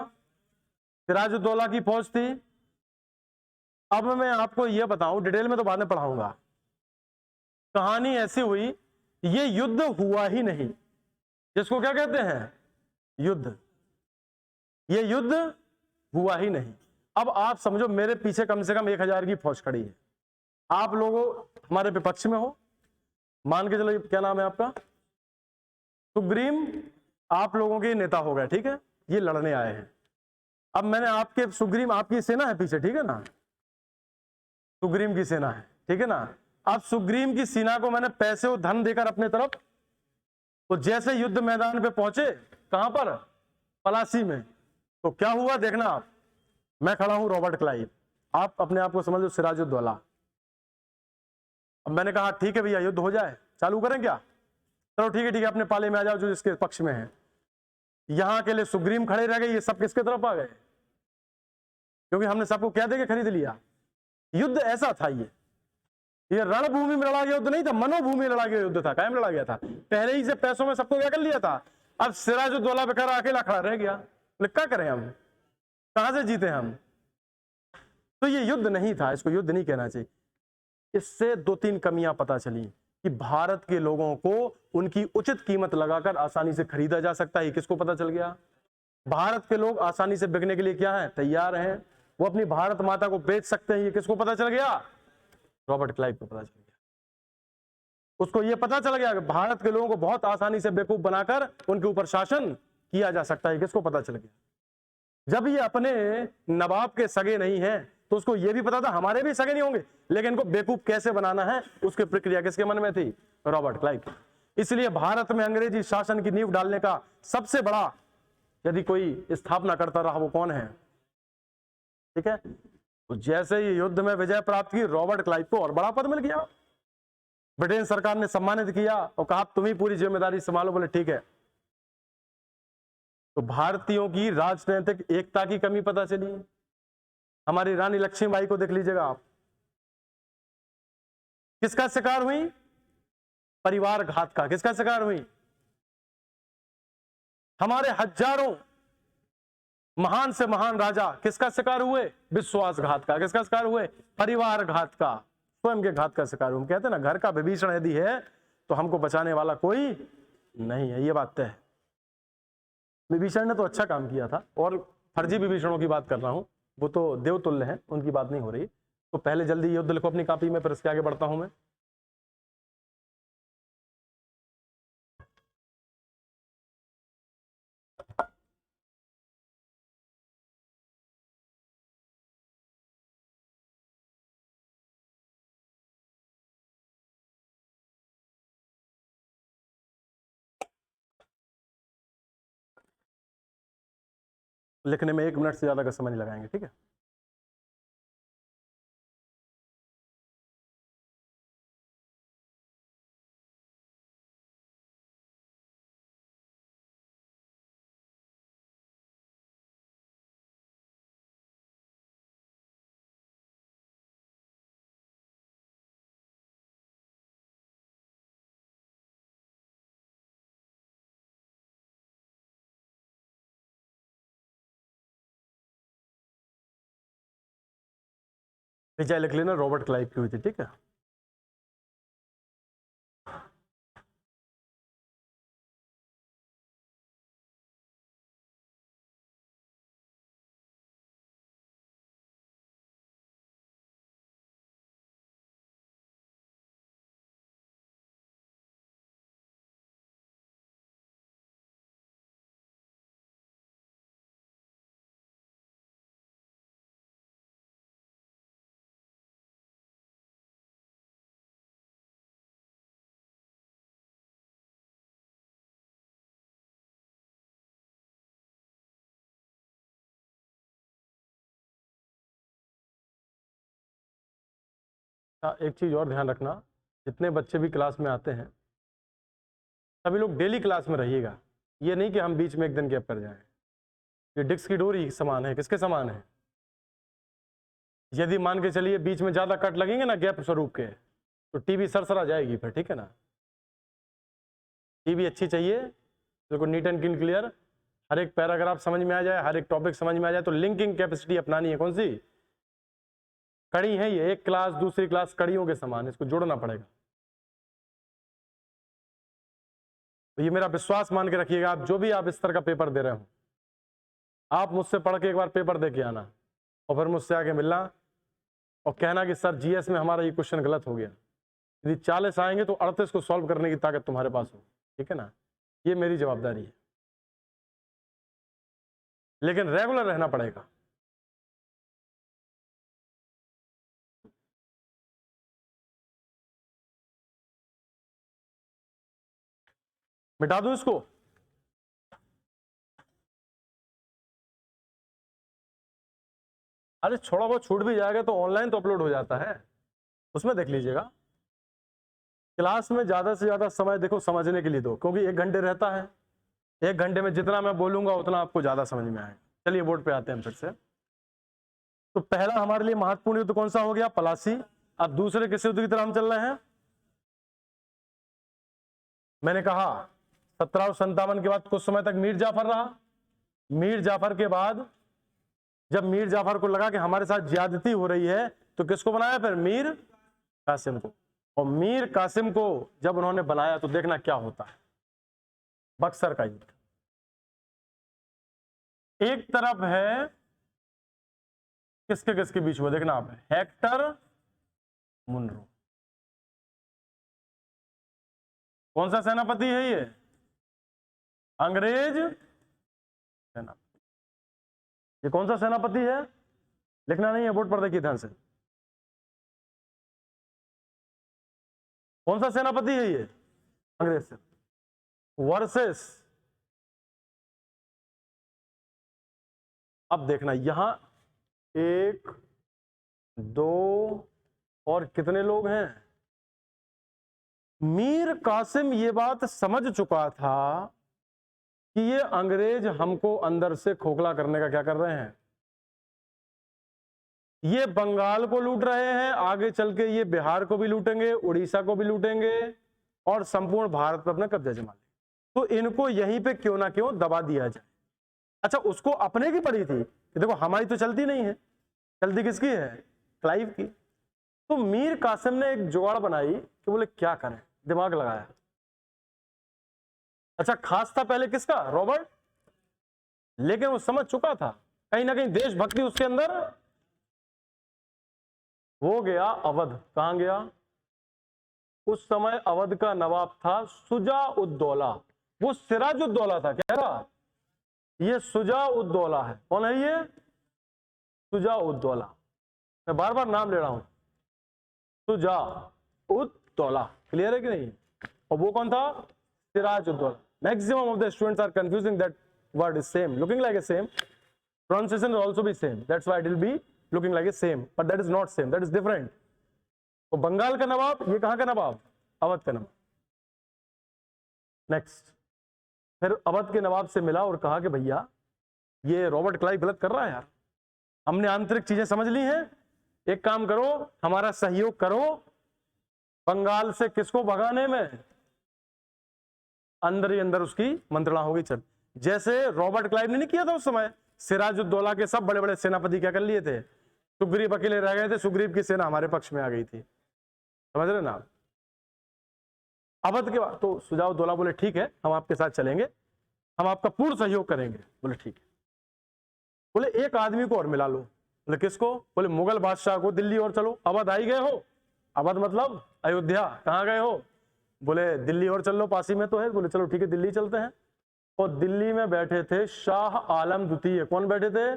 सिराजुद्दौला की फौज थी। अब मैं आपको यह बताऊं, डिटेल में तो बाद में पढ़ाऊंगा। कहानी ऐसी हुई, ये युद्ध हुआ ही नहीं, जिसको क्या कहते हैं, युद्ध। ये युद्ध हुआ ही नहीं। अब आप समझो, मेरे पीछे कम से कम 1000 की फौज खड़ी है, आप लोगों हमारे विपक्ष में हो, मान के चलो, क्या नाम है आपका, सुग्रीम, आप लोगों के नेता हो गए, ठीक है, ये लड़ने आए हैं। अब मैंने आपके, सुग्रीम आपकी सेना है पीछे, ठीक है ना, सुग्रीम की सेना है, ठीक है ना। अब सुग्रीम की सेना को मैंने पैसे और धन देकर अपने तरफ, तो जैसे युद्ध मैदान पे पहुंचे, कहां पर, पलासी में, तो क्या हुआ देखना आप। मैं खड़ा हूं रॉबर्ट क्लाइव, आप अपने आप को समझ लो सिराजुद्दौला। अब मैंने कहा ठीक है भैया, युद्ध हो जाए, चालू करें क्या? चलो ठीक है, अपने पाले में आ जाओ जो जिसके पक्ष में है। यहां के लिए सुग्रीम खड़े रह गए, ये सब किसके तरफ आ गए? क्योंकि हमने सबको क्या देके खरीद लिया। युद्ध ऐसा था, ये रणभूमि में लड़ा गया युद्ध नहीं था, मनोभूमि में लड़ा गया युद्ध था, कायम लड़ा गया था। पहले ही से पैसों में सबको क्या कर लिया था। अब सिराजुद्दौला बेचारा अकेला खड़ा रह गया, क्या करें हम, कहां से जीते हम। तो ये युद्ध नहीं था, इसको युद्ध नहीं कहना चाहिए। इससे 2-3 कमियां पता चली कि भारत के लोगों को उनकी उचित कीमत लगाकर आसानी से खरीदा जा सकता है। किसको पता चल गया? भारत के लोग आसानी से बिकने के लिए क्या है, तैयार हैं, वो अपनी भारत माता को बेच सकते हैं। ये किसको पता चल गया? रॉबर्ट क्लाइव को पता चल गया। उसको ये पता चल गया कि भारत के लोगों को बहुत आसानी से बेवकूफ बनाकर उनके ऊपर शासन किया जा सकता है। किसको पता चल गया? जब ये अपने नवाब के सगे नहीं है तो उसको ये भी पता था हमारे भी सगे नहीं होंगे, लेकिन इनको बेवकूफ कैसे बनाना है उसकी प्रक्रिया किसके मन में थी? Robert Clive. इसलिए भारत में अंग्रेजी शासन की नींव डालने का सबसे बड़ा यदि कोई स्थापना करता रहा वो कौन है? ठीक है, तो जैसे ही युद्ध में विजय प्राप्त की, रॉबर्ट क्लाइव को और बड़ा पद मिल गया। ब्रिटेन सरकार ने सम्मानित किया और कहा तुम ही पूरी जिम्मेदारी संभालो। बोले ठीक है। तो भारतीयों की राजनीतिक एकता की कमी पता चली। हमारी रानी लक्ष्मीबाई को देख लीजिएगा आप, किसका शिकार हुई? परिवार घात का। किसका शिकार हुई? हमारे हजारों महान से महान राजा किसका शिकार हुए? विश्वासघात का। किसका शिकार हुए? परिवार घात का, स्वयं के घात का शिकार हुए। हम कहते हैं ना, घर का विभीषण यदि है तो हमको बचाने वाला कोई नहीं है। ये बात तय है। विभीषण ने तो अच्छा काम किया था, और फर्जी विभीषणों की बात कर रहा हूं, वो तो देवतुल्य हैं, उनकी बात नहीं हो रही। तो पहले जल्दी युद्ध लिखो अपनी कॉपी में, फिर इसके आगे बढ़ता हूं मैं। लिखने में 1 मिनट से ज्यादा का समय नहीं लगाएंगे, ठीक है। विजय लिख लेना, रॉबर्ट क्लाइव की हुई थी, ठीक है। एक चीज और ध्यान रखना, जितने बच्चे भी क्लास में आते हैं सभी लोग डेली क्लास में रहिएगा। ये नहीं कि हम बीच में एक दिन गैप कर जाएं। ये डिस्क की डोरी समान है। किसके समान है? यदि मान के चलिए बीच में ज्यादा कट लगेंगे ना गैप स्वरूप के, तो टीवी सरसरा जाएगी फिर, ठीक है ना। टीवी अच्छी चाहिए, बिल्कुल नीट एंड क्लीन क्लियर, हर एक पैराग्राफ समझ में आ जाए, हर एक टॉपिक समझ में आ जाए, तो लिंकिंग कैपेसिटी अपनानी है। कौन सी कड़ी है ये? एक क्लास दूसरी क्लास कड़ियों के समान, इसको जोड़ना पड़ेगा। तो ये मेरा विश्वास मान के रखिएगा, आप जो भी आप इस तरह का पेपर दे रहे हो, आप मुझसे पढ़ के एक बार पेपर दे के आना और फिर मुझसे आके मिलना और कहना कि सर जीएस में हमारा ये क्वेश्चन गलत हो गया। यदि 40 आएंगे तो 38 को सॉल्व करने की ताकत तुम्हारे पास हो, ठीक है ना? ये मेरी जवाबदारी है, लेकिन रेगुलर रहना पड़ेगा। मिटा दूं इसको? अरे थोड़ा बहुत छूट भी जाएगा तो ऑनलाइन तो अपलोड हो जाता है, उसमें देख लीजिएगा। क्लास में ज्यादा से ज्यादा समय देखो समझने के लिए दो, क्योंकि 1 घंटे रहता है। 1 घंटे में जितना मैं बोलूंगा उतना आपको ज्यादा समझ में आएगा। चलिए बोर्ड पे आते हैं फिर से। तो पहला हमारे लिए महत्वपूर्ण युद्ध कौन सा हो गया? पलासी। अब दूसरे किस युद्ध की तरह हम चल रहे हैं? मैंने कहा 1757 के बाद कुछ समय तक मीर जाफर रहा। मीर जाफर के बाद जब मीर जाफर को लगा कि हमारे साथ ज्यादती हो रही है, तो किसको बनाया फिर? मीर कासिम को। और मीर कासिम को जब उन्होंने बनाया तो देखना क्या होता है। बक्सर का युद्ध। एक तरफ है किसके किसके बीच में, देखना आप, हेक्टर मुनरो। कौन सा सेनापति है ये? अंग्रेज सेनापति। ये कौन सा सेनापति है? लिखना नहीं है, बोर्ड पर देखिए ध्यान से। कौन सा सेनापति है ये? अंग्रेज से। वर्सेस, अब देखना यहां 1 2 और कितने लोग हैं? मीर कासिम ये बात समझ चुका था कि ये अंग्रेज हमको अंदर से खोखला करने का क्या कर रहे हैं। ये बंगाल को लूट रहे हैं, आगे चल के ये बिहार को भी लूटेंगे, उड़ीसा को भी लूटेंगे और संपूर्ण भारत पर अपना कब्जा जमा लेंगे। तो इनको यहीं पे क्यों ना क्यों दबा दिया जाए। अच्छा, उसको अपने की पड़ी थी कि देखो हमारी तो चलती नहीं है, चलती किसकी है? क्लाइव की। तो मीर कासिम ने एक जुगाड़ बनाई कि बोले क्या करें, दिमाग लगाया। अच्छा, खास था पहले किसका? रॉबर्ट। लेकिन वो समझ चुका था कहीं ना कहीं देशभक्ति उसके अंदर हो गया। अवध कहां गया? उस समय अवध का नवाब था शुजा-उद-दौला। वो सिराजुद्दौला था, क्या था? ये शुजा-उद-दौला है। कौन है ये? शुजा-उद-दौला। मैं बार बार नाम ले रहा हूं, शुजा-उद-दौला। क्लियर है कि नहीं? और वो कौन था? Sirajuddaula. Maximum of the students are confusing that word is same, looking like a same, pronunciation will also be same, that's why it will be looking like a same, but that is not same, that is different. तो बंगाल का नवाब, ये कहां का नवाब? अवध का नवाब। Next, फिर अवध के नवाब से मिला और कहा कि भैया ये रॉबर्ट क्लाइव गलत कर रहा है यार, हमने आंतरिक चीजें समझ ली हैं, एक काम करो हमारा सहयोग करो बंगाल से किसको भगाने में। अंदर ही अंदर उसकी मंत्रणा होगी। चल, जैसे रॉबर्ट क्लाइव ने नहीं किया था उस समय, सिराजुद्दौला के सब बड़े बड़े सेनापति क्या कर लिए थे? सुग्रीव अकेले रह गए थे, सुग्रीव की सेना हमारे पक्ष में आ गई थी। समझ रहे ना? अवध के बाद तो शुजा-उद-दौला बोले ठीक है हम आपके साथ चलेंगे, हम आपका पूर्ण सहयोग करेंगे। बोले ठीक है। बोले एक आदमी को और मिला लो। बोले किसको? बोले मुगल बादशाह को। दिल्ली और चलो। अवध आई गए हो? अवध मतलब अयोध्या। कहाँ गए हो? बोले दिल्ली और चल लो, पास ही में तो है। बोले चलो ठीक है दिल्ली चलते हैं। और दिल्ली में बैठे थे शाह आलम द्वितीय। कौन बैठे थे?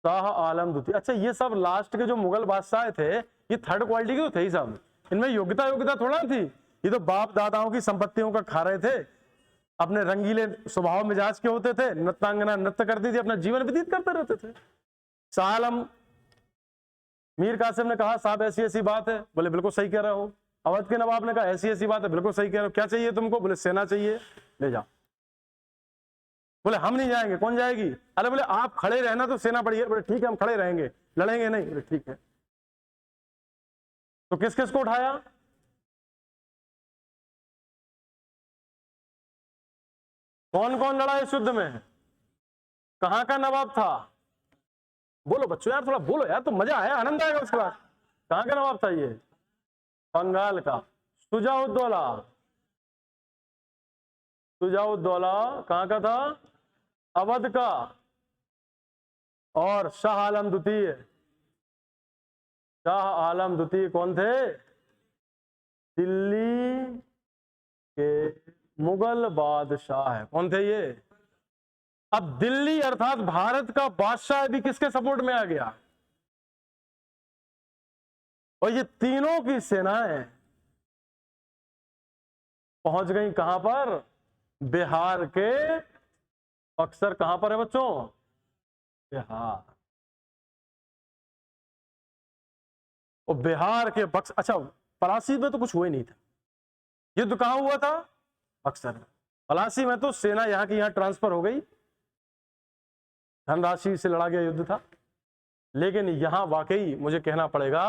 शाह आलम द्वितीय। अच्छा, ये सब लास्ट के जो मुगल बादशाह थे ये थर्ड क्वालिटी के तो थे ही सब, इनमें योग्यता थोड़ा थी। ये तो बाप दादाओं की संपत्तियों का खा रहे थे, अपने रंगीले स्वभाव मिजाज के होते थे, नृत्यांगना नृत्य करती थी, अपना जीवन व्यतीत करते रहते थे। शाह आलम, मीर कासिम ने कहा साहब ऐसी ऐसी बात है। बोले बिल्कुल सही कह रहे हो। अवध के नवाब ने कहा ऐसी ऐसी बात है, बिल्कुल सही कह रहे हो। क्या चाहिए तुमको? बोले सेना चाहिए, ले जाओ। बोले हम नहीं जाएंगे। कौन जाएगी? अरे बोले आप खड़े रहना तो सेना बढ़िया। बोले ठीक है हम खड़े रहेंगे, लड़ेंगे नहीं। बोले ठीक है। तो किस किस को उठाया? कौन कौन लड़ा इस युद्ध में? कहां का नवाब था? बोलो बच्चों यार, थोड़ा बोलो यार, तो मजा आया, आनंद आएगा उसके बाद। कहां का नवाब था ये? बंगाल का। शुजाउद्दौला, शुजाउद्दौला कहां का था? अवध का। और शाह आलम द्वितीय, शाह आलम द्वितीय कौन थे? दिल्ली के मुगल बादशाह है। कौन थे ये? अब दिल्ली अर्थात भारत का बादशाह अभी किसके सपोर्ट में आ गया? और ये तीनों की सेनाएं पहुंच गई कहां पर? बिहार के बक्सर। कहां पर है बच्चों? बिहार। और बिहार के बक्सर, अच्छा पलासी में तो कुछ हुआ ही नहीं था। युद्ध कहां हुआ था? बक्सर में। पलासी में तो सेना यहां की यहां ट्रांसफर हो गई, धनराशि से लड़ा गया युद्ध था। लेकिन यहां वाकई मुझे कहना पड़ेगा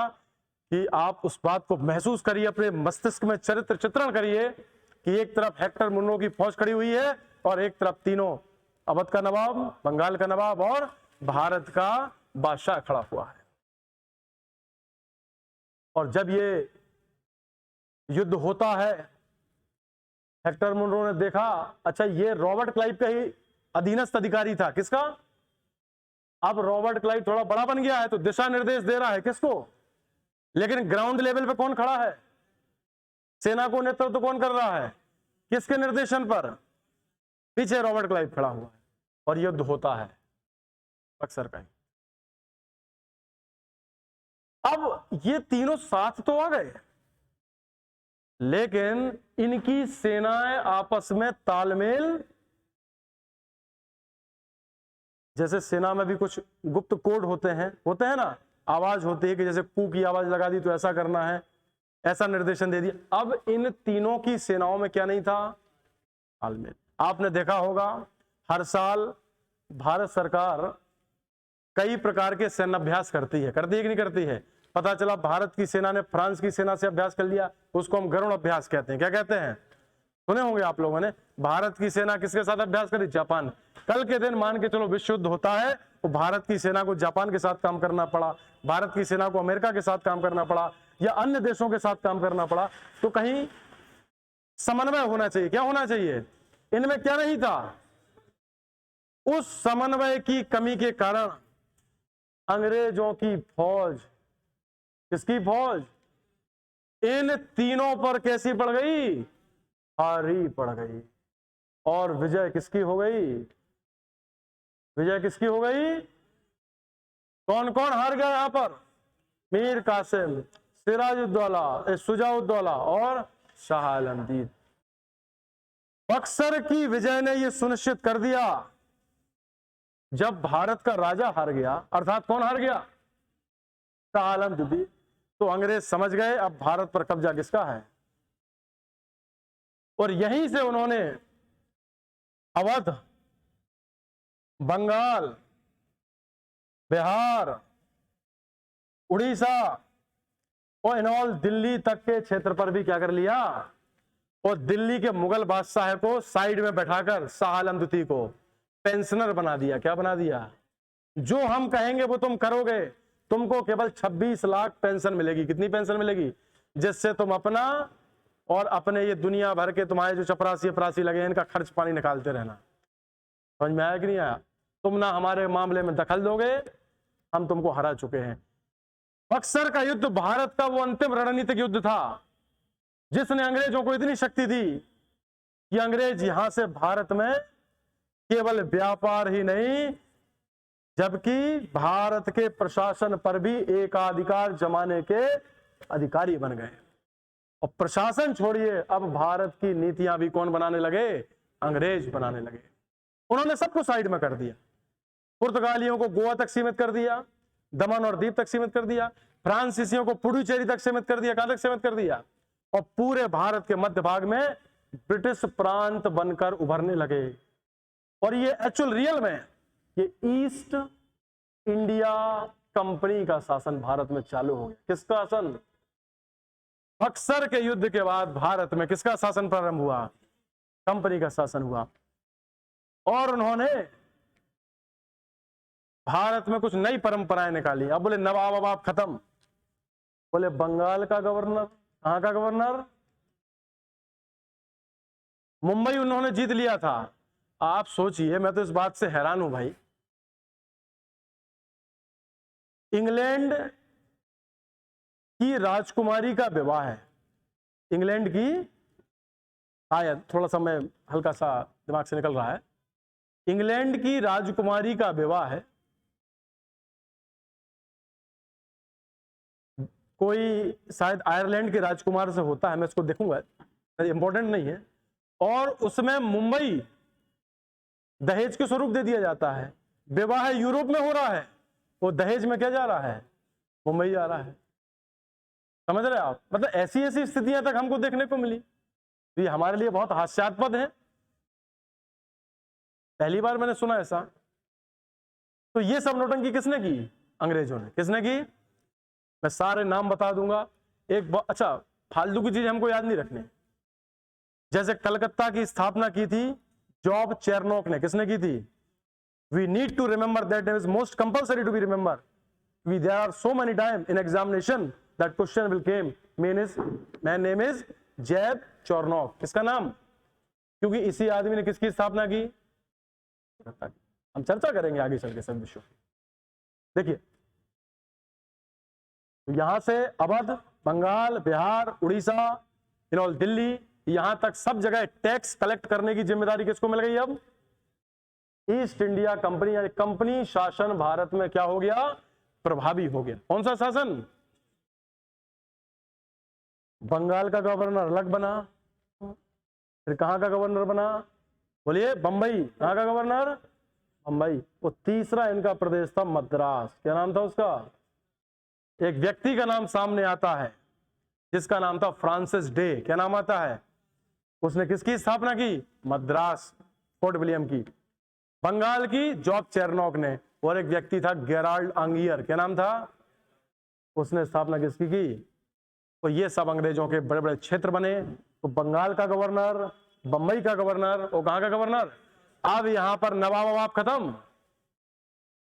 कि आप उस बात को महसूस करिए, अपने मस्तिष्क में चरित्र चित्रण करिए कि एक तरफ हेक्टर मुन्नो की फौज खड़ी हुई है और एक तरफ तीनों, अवध का नवाब, बंगाल का नवाब और भारत का बादशाह खड़ा हुआ है। और जब ये युद्ध होता है, हेक्टर मुन्रो ने देखा, अच्छा ये रॉबर्ट क्लाइव का ही अधीनस्थ अधिकारी था। किसका? अब रॉबर्ट क्लाइव थोड़ा बड़ा बन गया है तो दिशा निर्देश दे रहा है किसको? लेकिन ग्राउंड लेवल पे कौन खड़ा है? सेना को नेतृत्व कौन कर रहा है? किसके निर्देशन पर? पीछे रॉबर्ट क्लाइव खड़ा हुआ है और युद्ध होता है बक्सर का। अब ये तीनों साथ तो आ गए, लेकिन इनकी सेनाएं आपस में तालमेल, जैसे सेना में भी कुछ गुप्त कोड होते हैं ना, आवाज होती है कि जैसे कू की आवाज लगा दी तो ऐसा करना है, ऐसा निर्देशन दे दिया। अब इन तीनों की सेनाओं में क्या नहीं था? तालमेल। आपने देखा होगा हर साल भारत सरकार कई प्रकार के सैन्य अभ्यास करती है कि नहीं करती है? पता चला भारत की सेना ने फ्रांस की सेना से अभ्यास कर लिया, उसको हम गरुड़ अभ्यास कहते हैं। क्या कहते हैं? सुने होंगे आप लोगों ने। भारत की सेना किसके साथ अभ्यास करी? जापान। कल के दिन मान के चलो विश्व युद्ध होता है तो भारत की सेना को जापान के साथ काम करना पड़ा, भारत की सेना को अमेरिका के साथ काम करना पड़ा या अन्य देशों के साथ काम करना पड़ा, तो कहीं समन्वय होना चाहिए। क्या होना चाहिए? इनमें क्या नहीं था? उस समन्वय की कमी के कारण अंग्रेजों की फौज, किसकी फौज? इन तीनों पर कैसी पड़ गई? हारी पड़ गई। और विजय किसकी हो गई? विजय किसकी हो गई? कौन कौन हार गया यहां पर? मीर कासिम, सिराजुद्दौला, शुजाउद्दौला और शाह आलमगीर। बक्सर की विजय ने यह सुनिश्चित कर दिया, जब भारत का राजा हार गया, अर्थात कौन हार गया? शाह आलमगीर, तो अंग्रेज समझ गए अब भारत पर कब्जा किसका है। और यहीं से उन्होंने अवध, बंगाल, बिहार, उड़ीसा और इनऑल दिल्ली तक के क्षेत्र पर भी क्या कर लिया? और दिल्ली के मुगल बादशाह को साइड में बैठाकर शाह आलम द्वितीय को पेंशनर बना दिया। क्या बना दिया? जो हम कहेंगे वो तुम करोगे, तुमको केवल 26 लाख पेंशन मिलेगी। कितनी पेंशन मिलेगी? जिससे तुम अपना और अपने ये दुनिया भर के तुम्हारे जो चपरासी अपरासी लगे हैं इनका खर्च पानी निकालते रहना। समझ में आया कि नहीं आया? तुम ना हमारे मामले में दखल दोगे, हम तुमको हरा चुके हैं। बक्सर का युद्ध भारत का वो अंतिम रणनीतिक युद्ध था जिसने अंग्रेजों को इतनी शक्ति दी कि अंग्रेज यहां से भारत में केवल व्यापार ही नहीं, जबकि भारत के प्रशासन पर भी एकाधिकार जमाने के अधिकारी बन गए। और प्रशासन छोड़िए, अब भारत की नीतियां भी कौन बनाने लगे? अंग्रेज बनाने लगे। उन्होंने सबको साइड में कर दिया। पुर्तगालियों को गोवा तक सीमित कर दिया, दमन और दीव तक सीमित कर दिया, फ्रांसीसियों को पुडुचेरी तक सीमित कर दिया। कहां तक सीमित कर दिया? और पूरे भारत के मध्य भाग में ब्रिटिश प्रांत बनकर उभरने लगे। और ये एक्चुअल रियल में ये ईस्ट इंडिया कंपनी का शासन भारत में चालू हो गया। किसका शासन? बक्सर के युद्ध के बाद भारत में किसका शासन प्रारंभ हुआ? कंपनी का शासन हुआ। और उन्होंने भारत में कुछ नई परंपराएं निकाली। अब बोले नवाब ववाब खत्म, बोले बंगाल का गवर्नर, कहां का गवर्नर, मुंबई उन्होंने जीत लिया था। आप सोचिए, मैं तो इस बात से हैरान हूं भाई, इंग्लैंड की राजकुमारी का विवाह है, इंग्लैंड की, शायद थोड़ा सा मैं हल्का सा दिमाग से निकल रहा है, इंग्लैंड की राजकुमारी का विवाह है कोई शायद आयरलैंड के राजकुमार से होता है, मैं इसको देखूंगा, इंपॉर्टेंट नहीं है, और उसमें मुंबई दहेज के स्वरूप दे दिया जाता है। विवाह यूरोप में हो रहा है, वो दहेज में क्या जा रहा है, मुंबई जा रहा है। समझ रहे आप, मतलब ऐसी ऐसी स्थितियां तक हमको देखने को मिली, तो ये हमारे लिए बहुत हास्यास्पद है, पहली बार मैंने सुना ऐसा। तो ये सब नौटंकी किसने की, अंग्रेजों ने। किसने की, मैं सारे नाम बता दूंगा। एक अच्छा, फालतू की चीज हमको याद नहीं रखनी, जैसे कलकत्ता की स्थापना की थी जॉब चेरनॉक ने। किसने की थी, we need to remember that is most compulsory to be remember, we there are so many time in examination that question will came, my name is Job Charnock. किसका नाम, क्योंकि इसी आदमी ने किसकी स्थापना की, हम चर्चा करेंगे आगे चल के सब विषयों। देखिए, तो यहां से अवध, बंगाल, बिहार, उड़ीसा, दिल्ली, यहां तक सब जगह टैक्स कलेक्ट करने की जिम्मेदारी किसको मिल गई। अब ईस्ट इंडिया कंपनी, यानी कंपनी शासन भारत में क्या हो गया, प्रभावी हो गया। कौन सा शासन, बंगाल का गवर्नर अलग बना, फिर कहां का गवर्नर बना, बोलिए बंबई, कहां का गवर्नर, बंबई। वो तीसरा इनका प्रदेश था मद्रास, क्या नाम था उसका, एक व्यक्ति का नाम सामने आता है जिसका नाम था फ्रांसिस डे। क्या नाम आता है, उसने किसकी स्थापना की, मद्रास, फोर्ट विलियम की। बंगाल की जॉब चेरनॉक ने, और एक व्यक्ति था गेराल्ड आंगियर, क्या नाम था, उसने स्थापना किसकी की। तो ये सब अंग्रेजों के बड़े बड़े क्षेत्र बने। तो बंगाल का गवर्नर, बंबई का गवर्नर, और कहां का गवर्नर। अब यहां पर नवाब ववाब खत्म,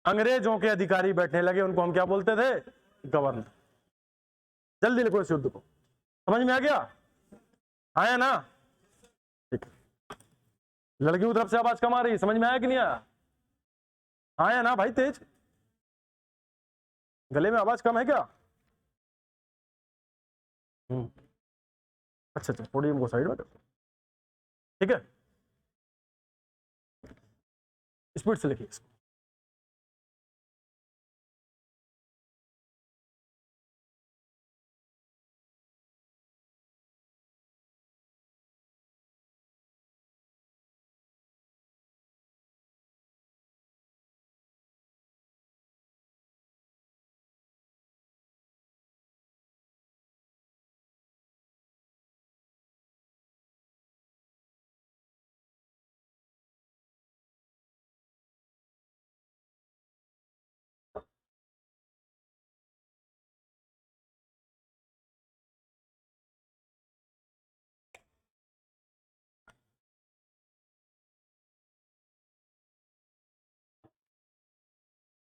अंग्रेजों के अधिकारी बैठने लगे, उनको हम क्या बोलते थे, गवर्नर। जल्दी लिखो इस युद्ध को, समझ में आ गया, आया ना, ठीक है। लड़कियों की तरफ से आवाज कम आ रही, समझ में आया कि नहीं आया, आया ना भाई, तेज, गले में आवाज कम है क्या। अच्छा अच्छा, पोडियम को साइड में कर, ठीक है, स्पीड से लिखिए इसको।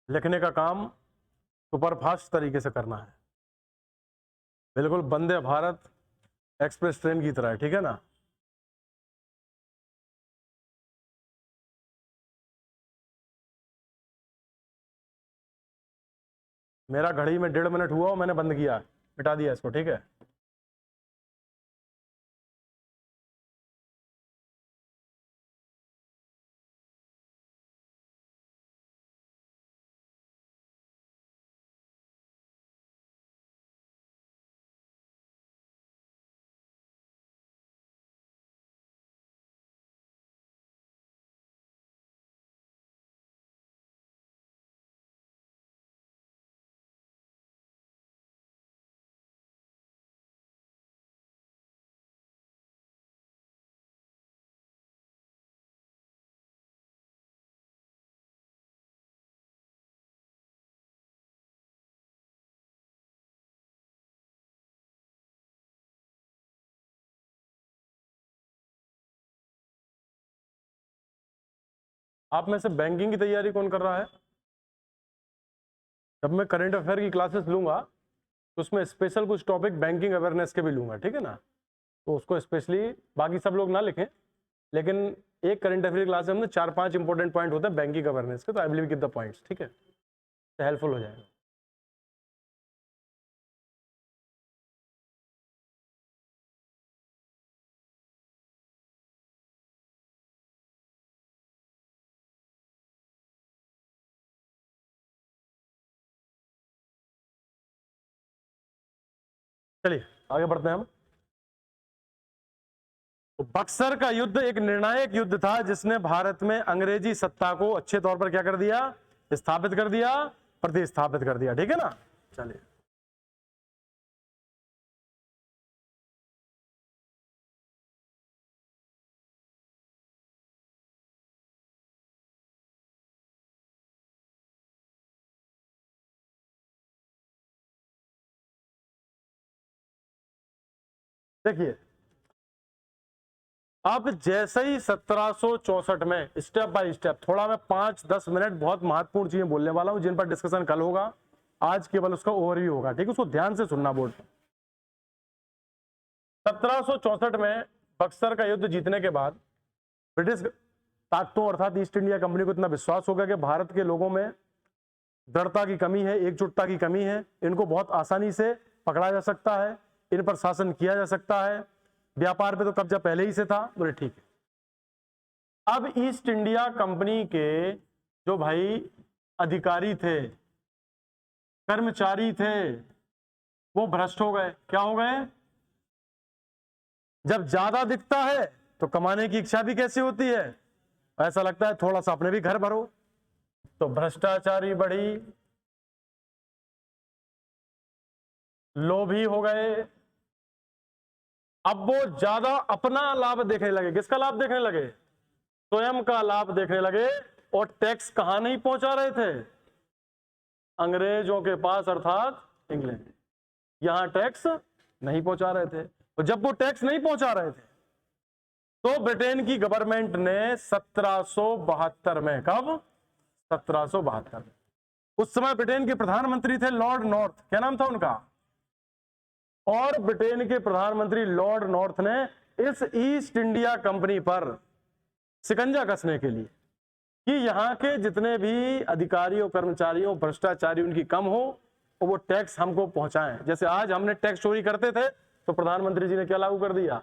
लिखने का काम सुपरफास्ट तरीके से करना है, बिल्कुल वंदे भारत एक्सप्रेस ट्रेन की तरह है, ठीक है ना। मेरा घड़ी में 1.5 मिनट हुआ और मैंने बंद किया, मिटा दिया इसको, ठीक है। आप में से बैंकिंग की तैयारी कौन कर रहा है? जब मैं करंट अफेयर की क्लासेस लूंगा तो उसमें स्पेशल कुछ टॉपिक बैंकिंग अवेयरनेस के भी लूंगा, ठीक है ना? तो उसको स्पेशली बाकी सब लोग ना लिखें, लेकिन एक करंट अफेयर क्लास में हमने 4-5 इंपॉर्टेंट पॉइंट होते हैं बैंकिंग अवेयरनेस के, तो I will give the points, ठीक है? तो हेल्पफुल हो जाएगा। चलिए आगे बढ़ते हैं हम। तो बक्सर का युद्ध एक निर्णायक युद्ध था जिसने भारत में अंग्रेजी सत्ता को अच्छे तौर पर क्या कर दिया? स्थापित कर दिया, प्रतिस्थापित कर दिया, ठीक है ना? चलिए देखिए, अब जैसे ही 1764 में स्टेप बाय स्टेप, थोड़ा मैं 5-10 मिनट बहुत महत्वपूर्ण चीजें बोलने वाला हूं जिन पर डिस्कशन कल होगा, आज केवल उसका ओवरव्यू होगा, ठीक है? उसको ध्यान से सुनना बोर्ड पर। 1764 में बक्सर का युद्ध जीतने के बाद ब्रिटिश ताकतों अर्थात ईस्ट इंडिया कंपनी को इतना विश्वास हो गया कि भारत के लोगों में दृढ़ता की कमी है, एकजुटता की कमी है, इनको बहुत आसानी से पकड़ा जा सकता है, इन पर शासन किया जा सकता है, व्यापार पे तो कब्जा पहले ही से था। बोले ठीक है। अब ईस्ट इंडिया कंपनी के जो भाई अधिकारी थे, कर्मचारी थे, वो भ्रष्ट हो गए। क्या हो गए? जब ज्यादा दिखता है तो कमाने की इच्छा भी कैसी होती है? ऐसा लगता है थोड़ा सा अपने भी घर भरो, तो भ्रष्टाचारी बढ़ी, लोभी हो गए। अब वो ज्यादा अपना लाभ देखने लगे। किसका लाभ देखने लगे? स्वयं का लाभ देखने लगे। और टैक्स कहां नहीं पहुंचा रहे थे? अंग्रेजों के पास, अर्थात इंग्लैंड। यहां टैक्स नहीं पहुंचा रहे थे। तो जब वो टैक्स नहीं पहुंचा रहे थे तो ब्रिटेन की गवर्नमेंट ने 1772 में, कब? 1772 में, उस समय ब्रिटेन के प्रधानमंत्री थे लॉर्ड नॉर्थ। क्या नाम था उनका? और ब्रिटेन के प्रधानमंत्री लॉर्ड नॉर्थ ने इस ईस्ट इंडिया कंपनी पर शिकंजा कसने के लिए कि यहां के जितने भी अधिकारियों, कर्मचारियों, भ्रष्टाचारी उनकी कम हो और वो टैक्स हमको पहुंचाएं। जैसे आज हमने टैक्स चोरी करते थे तो प्रधानमंत्री जी ने क्या लागू कर दिया?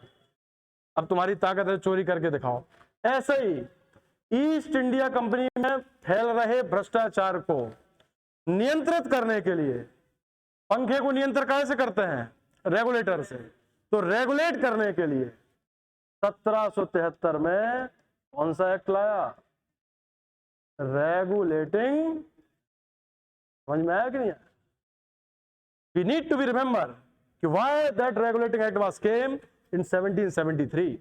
अब तुम्हारी ताकत है, चोरी करके दिखाओ। ऐसे ही ईस्ट इंडिया कंपनी में फैल रहे भ्रष्टाचार को नियंत्रित करने के लिए, पंखे को नियंत्रण कैसे करते हैं? रेगुलेटर से। तो रेगुलेट करने के लिए 1773 में कौन सा एक्ट लाया? रेगुलेटिंग। समझ में आया कि नहीं? We need to be remember कि why that regulating act was came in 1773,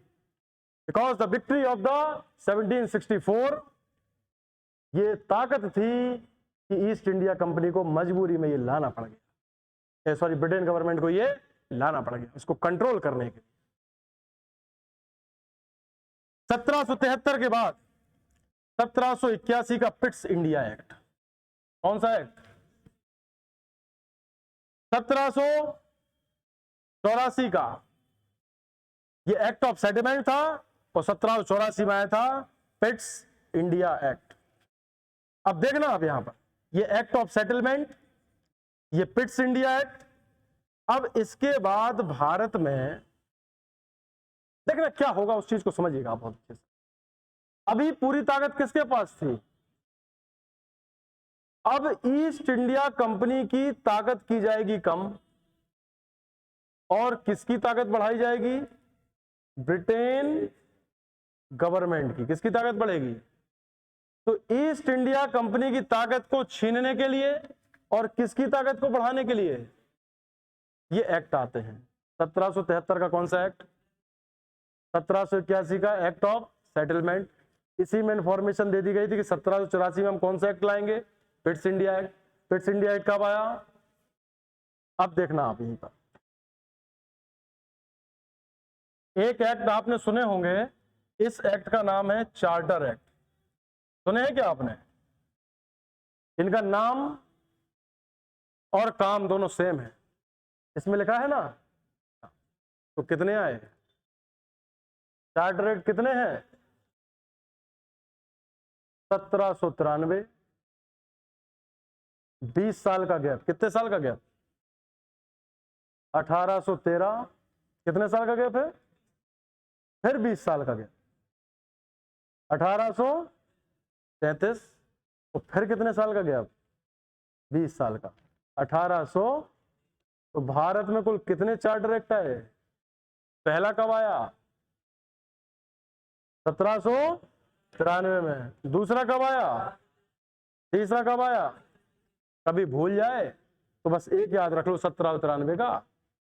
because the victory of the 1764, ये ताकत थी कि ईस्ट इंडिया कंपनी को मजबूरी में ये लाना पड़ गया, सॉरी ब्रिटेन गवर्नमेंट को ये लाना पड़ गया इसको कंट्रोल करने के लिए। 1773 के बाद 1781 का पिट्स इंडिया एक्ट। कौन सा एक्ट? 1784 का ये एक्ट ऑफ सेटलमेंट था और 1784 में आया था पिट्स इंडिया एक्ट। अब देखना आप यहां पर, ये एक्ट ऑफ सेटलमेंट, ये पिट्स इंडिया एक्ट। अब इसके बाद भारत में देखना क्या होगा, उस चीज को समझिएगा बहुत अच्छे से। अभी पूरी ताकत किसके पास थी? अब ईस्ट इंडिया कंपनी की ताकत की जाएगी कम और किसकी ताकत बढ़ाई जाएगी? ब्रिटेन गवर्नमेंट की। किसकी ताकत बढ़ेगी? तो ईस्ट इंडिया कंपनी की ताकत को छीनने के लिए और किसकी ताकत को बढ़ाने के लिए ये एक्ट आते हैं। 1773 का कौन सा एक्ट? 1781 का एक्ट ऑफ सेटलमेंट। इसी में इंफॉर्मेशन दे दी गई थी कि 1784 में हम कौन सा एक्ट लाएंगे? Pitt's India act. Pitt's India act कब आया? अब देखना आप यहीं पर एक एक्ट आपने सुने होंगे, इस एक्ट का नाम है चार्टर एक्ट। सुने हैं क्या आपने? इनका नाम और काम दोनों सेम है, इसमें लिखा है ना। तो कितने आए? चार्ट रेट कितने हैं? 1793। 20 साल का गैप। कितने साल का गैप? 1813। कितने साल का गैप है? फिर 20 साल का गैप 1833। और फिर कितने साल का गैप? 20 साल का 1800। तो भारत में कुल कितने चार्ट एक्ट आए? पहला कब आया? 1793 में। दूसरा कब आया? तीसरा कब आया? कभी भूल जाए तो बस एक याद रख लो, 1793 का।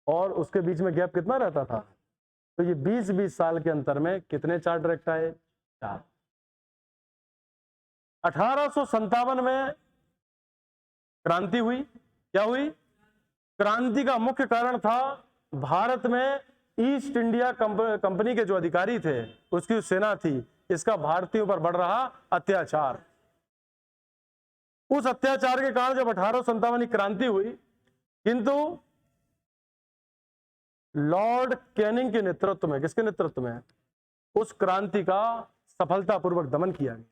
और उसके बीच में गैप कितना रहता था? तो ये 20-20 साल के अंतर में कितने चार्ट एक्ट आए? 4। 1857 में क्रांति हुई। क्या हुई? क्रांति का मुख्य कारण था भारत में ईस्ट इंडिया कंपनी के जो अधिकारी थे, उसकी जो सेना थी, इसका भारतीयों पर बढ़ रहा अत्याचार। उस अत्याचार के कारण जब 1857 की क्रांति हुई, किंतु लॉर्ड कैनिंग के नेतृत्व में, किसके नेतृत्व में, उस क्रांति का सफलतापूर्वक दमन किया गया।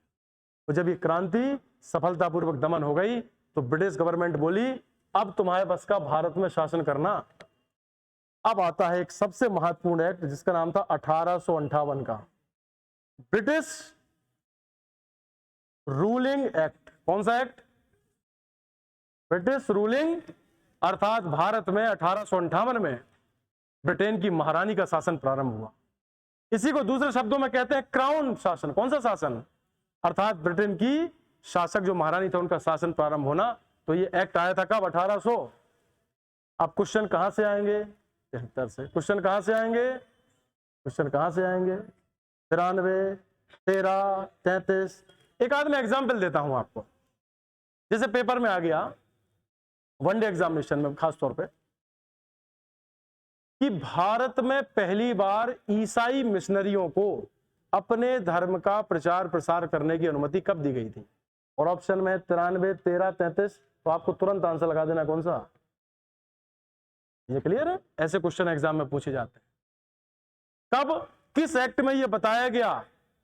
और जब ये क्रांति सफलतापूर्वक दमन हो गई तो ब्रिटिश गवर्नमेंट बोली अब तुम्हारे बस का भारत में शासन करना। अब आता है एक सबसे महत्वपूर्ण एक्ट जिसका नाम था 1858 का ब्रिटिश रूलिंग एक्ट। कौन सा एक्ट? ब्रिटिश रूलिंग, अर्थात भारत में 1858 में ब्रिटेन की महारानी का शासन प्रारंभ हुआ। इसी को दूसरे शब्दों में कहते हैं क्राउन शासन। कौन सा शासन? अर्थात ब्रिटेन की शासक जो महारानी थे उनका शासन प्रारंभ होना। तो ये एक्ट आया था कब? 1800। अब क्वेश्चन कहां से आएंगे? 73 से। क्वेश्चन कहां से आएंगे? क्वेश्चन कहां से आएंगे? 93, 13, 33। एक आध मैं एग्जाम्पल देता हूं आपको, जैसे पेपर में आ गया वनडे एग्जामिनेशन में खास तौर पे, कि भारत में पहली बार ईसाई मिशनरियों को अपने धर्म का प्रचार प्रसार करने की अनुमति कब दी गई थी? और ऑप्शन में 93, 13, 33। तो आपको तुरंत आंसर लगा देना कौन सा। ये क्लियर है? ऐसे क्वेश्चन एग्जाम में पूछे जाते हैं। कब, किस एक्ट में यह बताया गया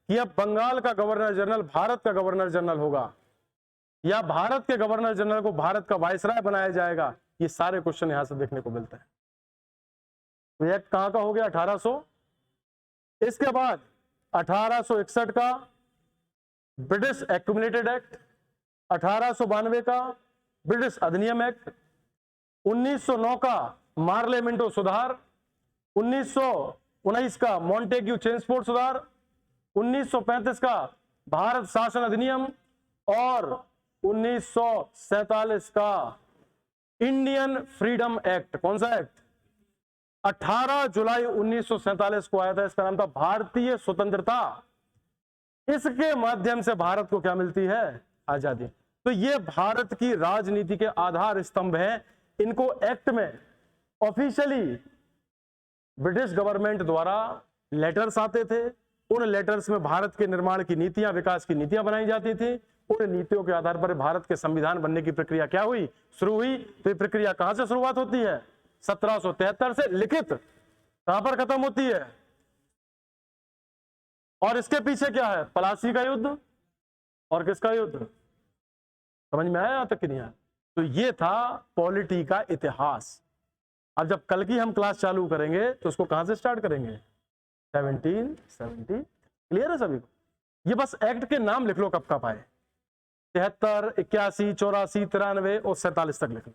कि अब बंगाल का गवर्नर जनरल भारत का गवर्नर जनरल होगा, या भारत के गवर्नर जनरल को भारत का वायसराय बनाया जाएगा? ये सारे क्वेश्चन यहां से देखने को मिलते हैं। तो एक्ट कहां का हो गया? 1800। इसके बाद 1861 का ब्रिटिश एक्यूमुलेटेड एक्ट, 1892 का ब्रिटिश अधिनियम एक्ट, 1909 का मार्ले मिंटो सुधार, 1919 का मॉन्टेग्यू चेम्सफोर्ड सुधार, 1935 का भारत शासन अधिनियम और 1947 का इंडियन फ्रीडम एक्ट। कौन सा एक्ट? 18 जुलाई 1947 को आया था। इसका नाम था भारतीय स्वतंत्रता। इसके माध्यम से भारत को क्या मिलती है? आजादी। तो ये भारत की राजनीति के आधार स्तंभ हैं। इनको एक्ट में ऑफिशियली ब्रिटिश गवर्नमेंट द्वारा लेटर्स आते थे। उन लेटर्स में भारत के निर्माण की नीतियां, विकास की नीतियां बनाई जाती थी। उन नीतियों के आधार पर भारत के संविधान बनने की प्रक्रिया क्या हुई? शुरू हुई। तो ये प्रक्रिया कहां से शुरुआत होती है? 1773 से। लिखित कहां पर खत्म होती है? और इसके पीछे क्या है? प्लासी का युद्ध और किसका युद्ध? समझ में आया यहां तक कि नहीं आया? तो ये था पॉलिटी का इतिहास। अब जब कल की हम क्लास चालू करेंगे तो उसको कहां से स्टार्ट करेंगे? 1770। क्लियर है सभी को? ये बस एक्ट के नाम लिख लो कब कब आए। 73, 81, 84, 93 और 47 तक लिख लो।